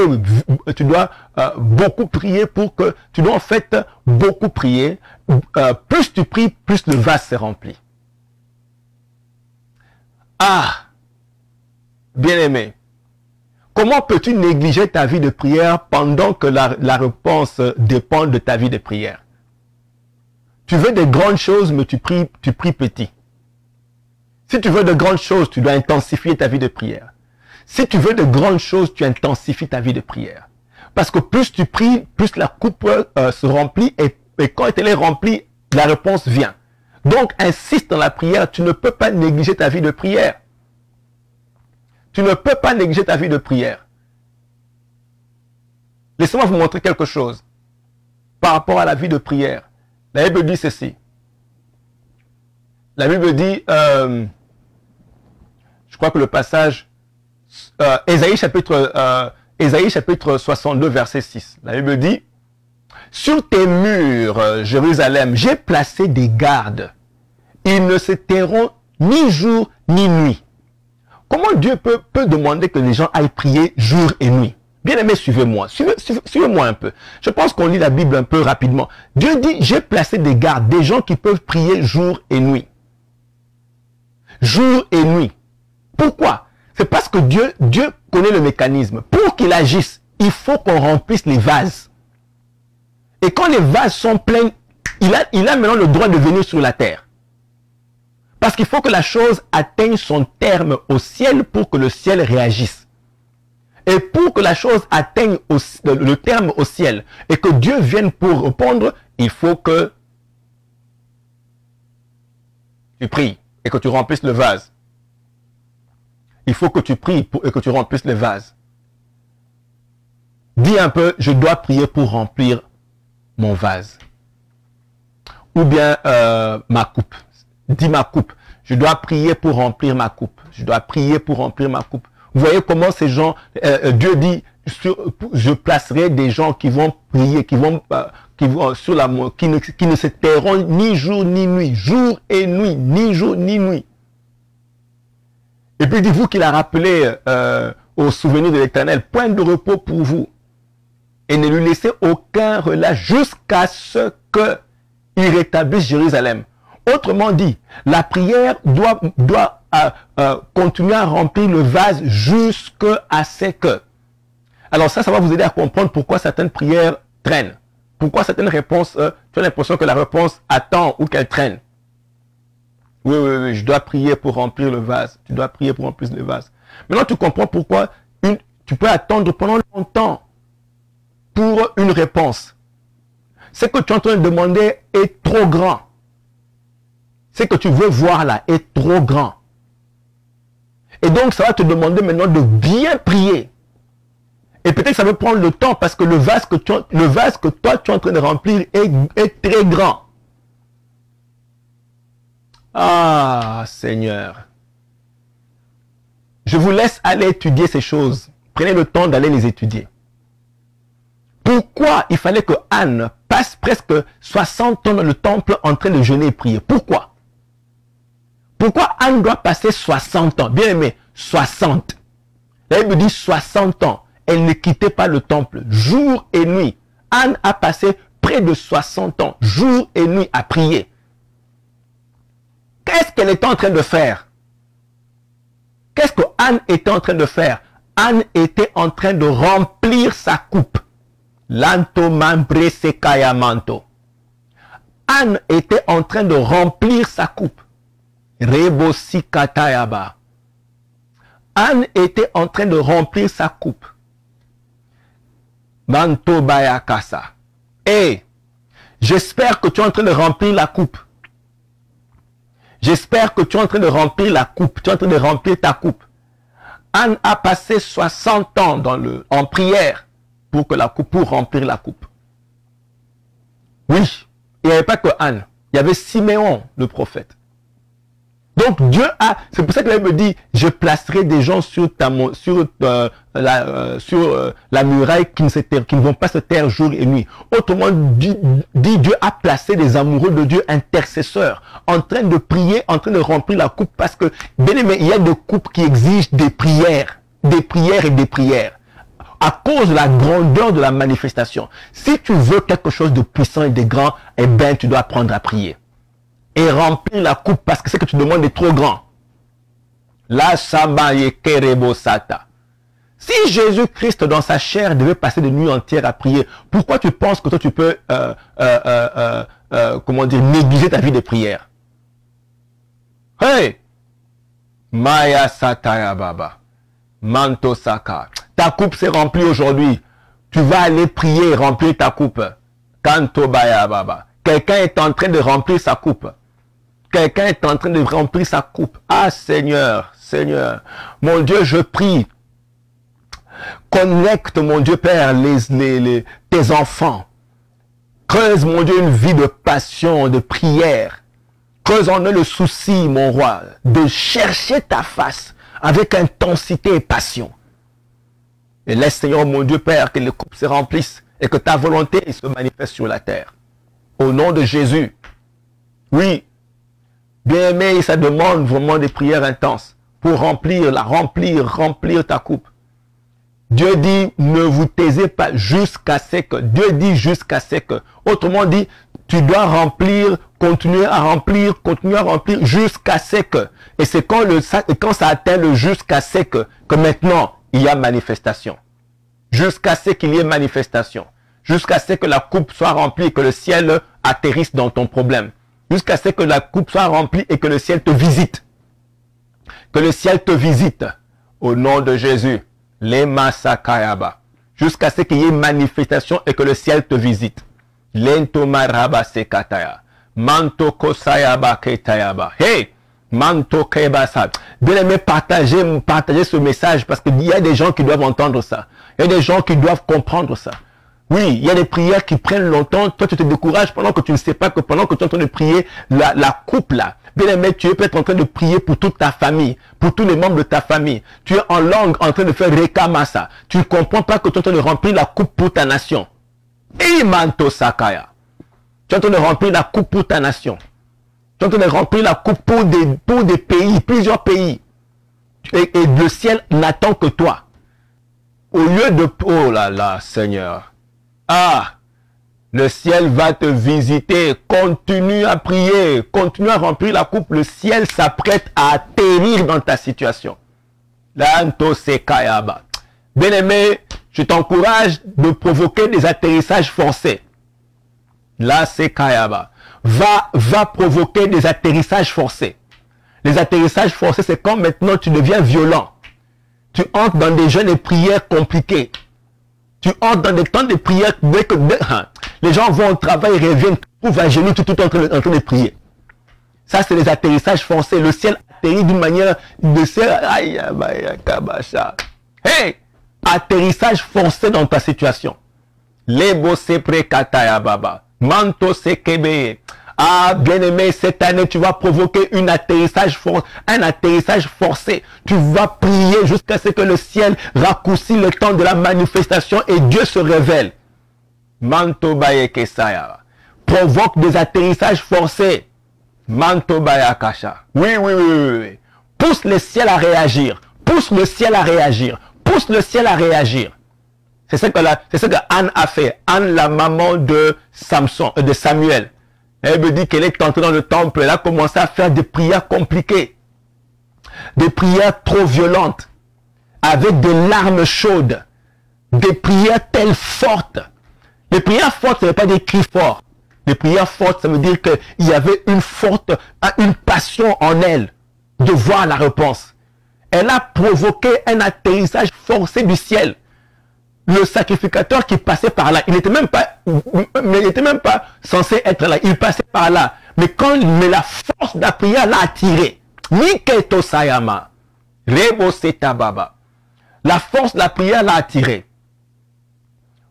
tu dois beaucoup prier pour que, tu dois en fait beaucoup prier. Plus tu pries, plus le vase se remplit. Ah, bien-aimé, comment peux-tu négliger ta vie de prière pendant que la réponse dépend de ta vie de prière? Tu veux de grandes choses, mais tu pries petit. Si tu veux de grandes choses, tu dois intensifier ta vie de prière. Si tu veux de grandes choses, tu intensifies ta vie de prière. Parce que plus tu pries, plus la coupe se remplit et quand elle est remplie, la réponse vient. Donc, insiste dans la prière. Tu ne peux pas négliger ta vie de prière. Tu ne peux pas négliger ta vie de prière. Laissez-moi vous montrer quelque chose par rapport à la vie de prière. La Bible dit ceci. La Bible dit, je crois que le passage, Ésaïe chapitre 62, verset 6. La Bible dit, sur tes murs, Jérusalem, j'ai placé des gardes. Ils ne se tairont ni jour ni nuit. Comment Dieu peut demander que les gens aillent prier jour et nuit? Bien aimé, suivez-moi. Suivez-moi un peu. Je pense qu'on lit la Bible un peu rapidement. Dieu dit, j'ai placé des gardes, des gens qui peuvent prier jour et nuit. Jour et nuit. Pourquoi? C'est parce que Dieu connaît le mécanisme. Pour qu'il agisse, il faut qu'on remplisse les vases. Et quand les vases sont pleins, il a maintenant le droit de venir sur la terre. Parce qu'il faut que la chose atteigne son terme au ciel pour que le ciel réagisse. Et pour que la chose atteigne le terme au ciel et que Dieu vienne pour répondre, il faut que tu pries et que tu remplisses le vase. Il faut que tu pries et que tu remplisses le vase. Dis un peu, je dois prier pour remplir mon vase. Ou bien ma coupe. Dis ma coupe. Je dois prier pour remplir ma coupe. Je dois prier pour remplir ma coupe. Vous voyez comment ces gens, Dieu dit, je placerai des gens qui vont prier, qui sur la qui ne se tairont ni jour ni nuit, jour et nuit, ni jour ni nuit. Et puis dites-vous qu'il a rappelé au souvenir de l'Éternel, point de repos pour vous. Et ne lui laissez aucun relâche jusqu'à ce qu'il rétablisse Jérusalem. Autrement dit, la prière doit continuer à remplir le vase jusqu'à ce que. Alors ça va vous aider à comprendre pourquoi certaines prières traînent. Pourquoi certaines réponses, tu as l'impression que la réponse attend ou qu'elle traîne. Oui, je dois prier pour remplir le vase. Tu dois prier pour remplir le vase. Maintenant, tu comprends pourquoi tu peux attendre pendant longtemps pour une réponse. Ce que tu es en train de demander est trop grand. Ce que tu veux voir là est trop grand. Et donc, ça va te demander maintenant de bien prier. Et peut-être que ça va prendre le temps parce que le vase que toi tu es en train de remplir est très grand. Ah, Seigneur. Je vous laisse aller étudier ces choses. Prenez le temps d'aller les étudier. Pourquoi il fallait que Anne passe presque 60 ans dans le temple en train de jeûner et prier? Pourquoi? Pourquoi Anne doit passer 60 ans? Bien aimé, 60. La Bible dit 60 ans. Elle ne quittait pas le temple, jour et nuit. Anne a passé près de 60 ans, jour et nuit, à prier. Qu'est-ce qu'elle était en train de faire? Qu'est-ce que Anne était en train de faire? Anne était en train de remplir sa coupe. Lanto mambre sekaya manto. Anne était en train de remplir sa coupe. Rebo sikatayaba. Anne était en train de remplir sa coupe. Manto bayakasa. Et j'espère que tu es en train de remplir la coupe. J'espère que tu es en train de remplir la coupe. Tu es en train de remplir ta coupe. Anne a passé 60 ans en prière pour remplir la coupe. Oui, il n'y avait pas que Anne. Il y avait Siméon, le prophète. Donc Dieu a, c'est pour ça qu'il me dit, je placerai des gens sur la muraille qui ne vont pas se taire jour et nuit. Autrement dit, Dieu a placé des amoureux de Dieu intercesseurs, en train de prier, en train de remplir la coupe, parce que, bien aimé, il y a des coupes qui exigent des prières et des prières. À cause de la grandeur de la manifestation. Si tu veux quelque chose de puissant et de grand, eh bien, tu dois apprendre à prier. Et remplir la coupe parce que ce que tu demandes est trop grand. La Samaye Kerebo Sata. Si Jésus-Christ dans sa chair devait passer des nuits entières à prier, pourquoi tu penses que toi tu peux comment dire, négliger ta vie de prière? Hey! Maya Sataya Baba. Manto Saka. Ta coupe s'est remplie aujourd'hui. Tu vas aller prier et remplir ta coupe. Kanto Baya Baba. Quelqu'un est en train de remplir sa coupe. Quelqu'un est en train de remplir sa coupe. Ah Seigneur, Seigneur, mon Dieu, je prie. Connecte, mon Dieu Père, tes enfants. Creuse, mon Dieu, une vie de passion, de prière. Creuse en eux le souci, mon roi, de chercher ta face avec intensité et passion. Et laisse, Seigneur, mon Dieu Père, que les coupes se remplissent et que ta volonté se manifeste sur la terre. Au nom de Jésus. Oui. Bien aimé, ça demande vraiment des prières intenses pour remplir ta coupe. Dieu dit, ne vous taisez pas jusqu'à ce que. Dieu dit jusqu'à ce que. Autrement dit, tu dois remplir, continuer à remplir jusqu'à ce que. Et c'est quand ça atteint le jusqu'à ce que maintenant, il y a manifestation. Jusqu'à ce qu'il y ait manifestation. Jusqu'à ce que la coupe soit remplie, que le ciel atterrisse dans ton problème. Jusqu'à ce que la coupe soit remplie et que le ciel te visite. Que le ciel te visite. Au nom de Jésus. Les Masakayaba. Jusqu'à ce qu'il y ait manifestation et que le ciel te visite. Lento maraba sekataya. Manto kosayaba ketayaba. Hey! Manto kebasa. Bien aimé, partagez ce message parce qu'il y a des gens qui doivent entendre ça. Il y a des gens qui doivent comprendre ça. Oui, il y a des prières qui prennent longtemps. Toi, tu te décourages pendant que tu ne sais pas que pendant que tu es en train de prier, la coupe là. Bien aimé, tu es peut-être en train de prier pour toute ta famille, pour tous les membres de ta famille. Tu es en langue en train de faire rekamasa. Tu ne comprends pas que tu es en train de remplir la coupe pour ta nation. Imanto sakaya. Tu es en train de remplir la coupe pour ta nation. Tu es en train de remplir la coupe pour des pays, plusieurs pays. Et le ciel n'attend que toi. Au lieu de... Oh là là, Seigneur. Ah, le ciel va te visiter. Continue à prier. Continue à remplir la coupe. Le ciel s'apprête à atterrir dans ta situation. Lanto sekayaba. Bien-aimé, je t'encourage de provoquer des atterrissages forcés. Là, sekayaba. Va provoquer des atterrissages forcés. Les atterrissages forcés, c'est quand maintenant tu deviens violent. Tu entres dans des jeûnes et prières compliquées. Tu entres dans des temps de prière, dès que les gens vont au travail, ils reviennent, tout va genoux, tout en train de prier. Ça, c'est les atterrissages forcés. Le ciel atterrit d'une manière de ciel. Hey! Atterrissage forcé dans ta situation. Lebo se prekataya baba. Manto se kebe. Ah, bien-aimé, cette année, tu vas provoquer un atterrissage forcé. Tu vas prier jusqu'à ce que le ciel raccourcisse le temps de la manifestation et Dieu se révèle. Manto baye kesaya. Provoque des atterrissages forcés. Manto baye kasha. Oui. Pousse le ciel à réagir. Pousse le ciel à réagir. Pousse le ciel à réagir. C'est ce que Anne a fait. Anne, la maman de Samuel. Elle me dit qu'elle est entrée dans le temple. Elle a commencé à faire des prières compliquées. Des prières trop violentes. Avec des larmes chaudes. Des prières telles fortes. Les prières fortes, ce n'est pas des cris forts. Les prières fortes, ça veut dire qu'il y avait une passion en elle de voir la réponse. Elle a provoqué un atterrissage forcé du ciel. Le sacrificateur qui passait par là, il n'était même pas censé être là. Il passait par là. Mais la force de la prière l'a attiré. Miketo sayama. Rebo setababa. La force de la prière l'a attiré.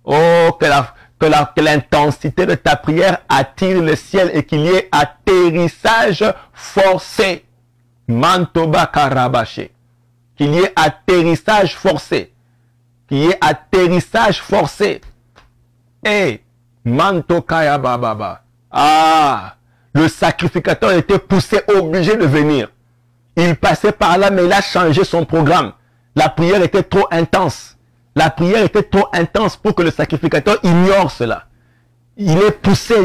Oh, que l'intensité de ta prière attire le ciel et qu'il y ait atterrissage forcé. Mantoba Karabaché. Qu'il y ait atterrissage forcé. Qu'il y ait atterrissage forcé. Et Manto Kaya Baba. Ah, le sacrificateur était poussé, obligé de venir. Il passait par là, mais il a changé son programme. La prière était trop intense. La prière était trop intense pour que le sacrificateur ignore cela. Il est poussé,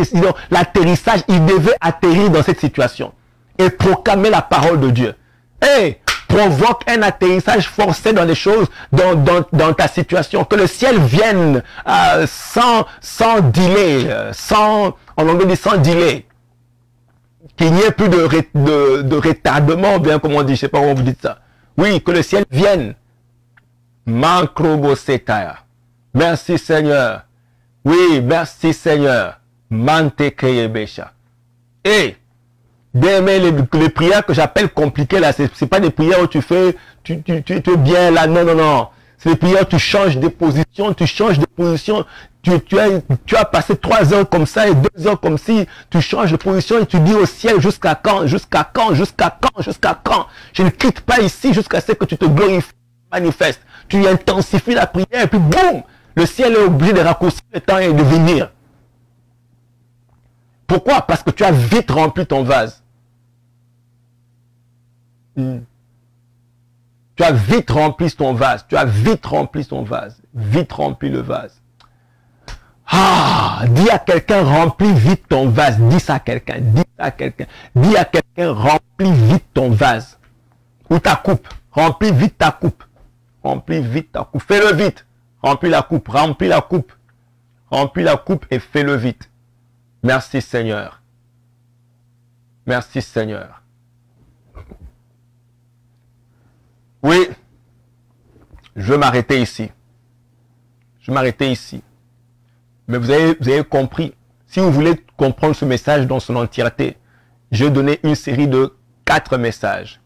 l'atterrissage, il devait atterrir dans cette situation et proclamer la parole de Dieu. Et provoque un atterrissage forcé dans les choses, dans ta situation. Que le ciel vienne sans delay, en anglais dit sans delay. Qu'il n'y ait plus de retardement, bien comme on dit, je ne sais pas comment vous dites ça. Oui, que le ciel vienne. Mankrobosetaya. Merci Seigneur. Oui, merci Seigneur. Mantekeyebesha. Et les prières que j'appelle compliquées là, c'est pas des prières où tu fais, tu es bien là, non, non, non. C'est des prières où tu changes de position, tu as passé 3 heures comme ça et 2 heures comme si, tu changes de position et tu dis au ciel jusqu'à quand, jusqu'à quand, jusqu'à quand, jusqu'à quand. Je ne quitte pas ici jusqu'à ce que tu te glorifies, manifestes. Tu intensifies la prière et puis boum, le ciel est obligé de raccourcir le temps et de venir. Pourquoi? Parce que tu as vite rempli ton vase. Tu as vite rempli ton vase. Tu as vite rempli ton vase. Vite rempli le vase. Ah, dis à quelqu'un, remplis vite ton vase. Dis ça à quelqu'un. Dis à quelqu'un. Dis à quelqu'un, remplis vite ton vase. Ou ta coupe. Remplis vite ta coupe. Remplis vite ta coupe. Fais-le vite. Remplis la coupe. Remplis la coupe. Remplis la coupe et fais-le vite. Merci Seigneur. Merci Seigneur. Oui, je vais m'arrêter ici. Je vais m'arrêter ici. Mais vous avez compris. Si vous voulez comprendre ce message dans son entièreté, je vais donner une série de 4 messages.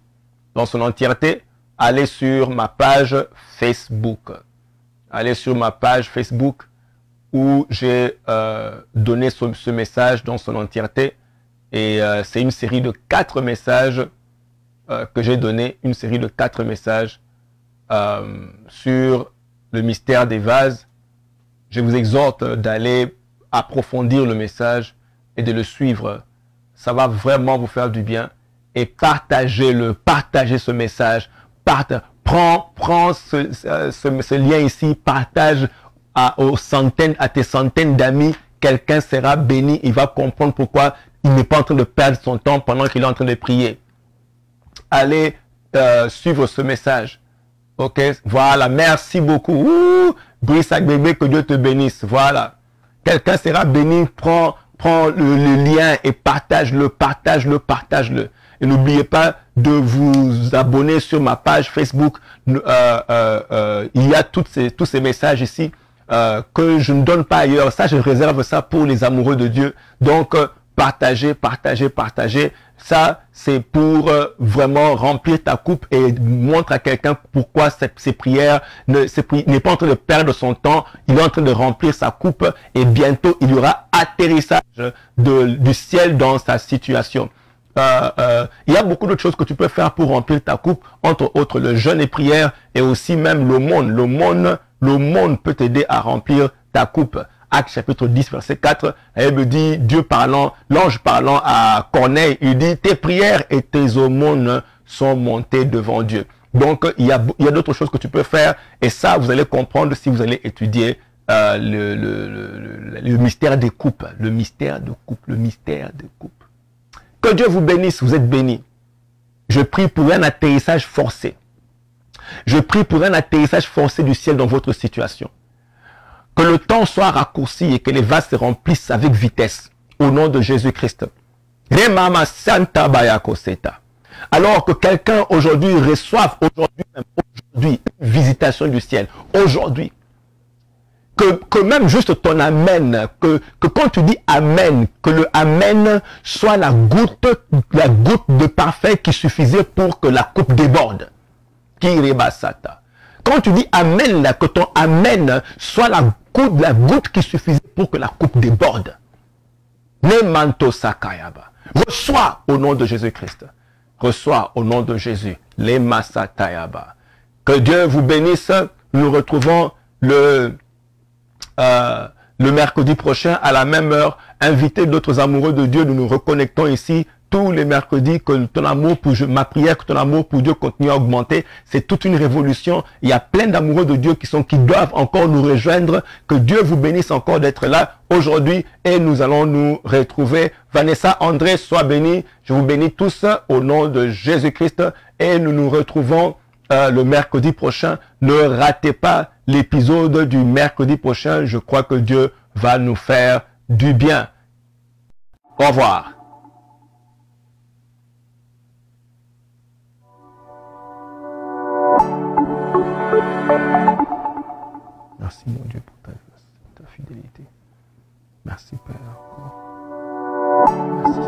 Dans son entièreté, allez sur ma page Facebook. Allez sur ma page Facebook où j'ai donné ce message dans son entièreté. Et c'est une série de 4 messages que j'ai donné, une série de 4 messages sur le mystère des vases. Je vous exhorte d'aller approfondir le message et de le suivre. Ça va vraiment vous faire du bien. Et partagez-le, partagez ce message. Prends ce lien ici, partage à tes centaines d'amis. Quelqu'un sera béni, il va comprendre pourquoi il n'est pas en train de perdre son temps pendant qu'il est en train de prier. Allez suivre ce message. Ok, voilà, merci beaucoup. Brissac bébé, que Dieu te bénisse. Voilà. Quelqu'un sera béni, prends le lien et partage-le, partage-le. Et n'oubliez pas de vous abonner sur ma page Facebook. Il y a tous ces messages ici que je ne donne pas ailleurs. Ça, je réserve ça pour les amoureux de Dieu. Donc, partagez. Ça, c'est pour vraiment remplir ta coupe et montre à quelqu'un pourquoi ces prières n'est pas en train de perdre son temps. Il est en train de remplir sa coupe et bientôt, il y aura atterrissage du ciel dans sa situation. Il y a beaucoup d'autres choses que tu peux faire pour remplir ta coupe, entre autres le jeûne et prière et aussi même l'aumône. L'aumône peut t'aider à remplir ta coupe. Actes chapitre 10, verset 4, elle me dit, l'ange parlant à Corneille, il dit, tes prières et tes aumônes sont montées devant Dieu. Donc, il y a d'autres choses que tu peux faire, et ça, vous allez comprendre si vous allez étudier le mystère des coupes. Le mystère de coupe. Que Dieu vous bénisse, vous êtes bénis. Je prie pour un atterrissage forcé. Je prie pour un atterrissage forcé du ciel dans votre situation. Que le temps soit raccourci et que les vases se remplissent avec vitesse. Au nom de Jésus-Christ. Alors que quelqu'un aujourd'hui reçoive une visitation du ciel. Aujourd'hui. Que même juste ton amen, que quand tu dis amen, que le amen soit la goutte de parfum qui suffisait pour que la coupe déborde. Kiribasata. Quand tu dis amen, là, que ton amen soit la goutte qui suffisait pour que la coupe déborde. Nemanto sakayaba. Reçois au nom de Jésus-Christ. Reçois au nom de Jésus. Les Masatayaba. Que Dieu vous bénisse. Nous nous retrouvons le mercredi prochain à la même heure. Invitez d'autres amoureux de Dieu. Nous nous reconnectons ici tous les mercredis. Que ton amour pour ma prière, que ton amour pour Dieu continue à augmenter. C'est toute une révolution. Il y a plein d'amoureux de Dieu qui doivent encore nous rejoindre. Que Dieu vous bénisse encore d'être là aujourd'hui et nous allons nous retrouver. Vanessa, André, sois bénis. Je vous bénis tous au nom de Jésus-Christ et nous nous retrouvons le mercredi prochain. Ne ratez pas l'épisode du mercredi prochain. Je crois que Dieu va nous faire du bien. Au revoir. Merci mon Dieu pour ta fidélité. Merci Père. Merci.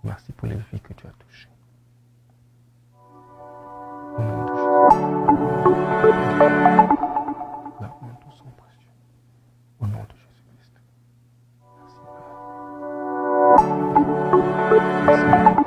Merci pour les vies que tu as touchées. Au nom de Jésus. La honte au sang précieux. Au nom de Jésus-Christ. Merci Père. Merci.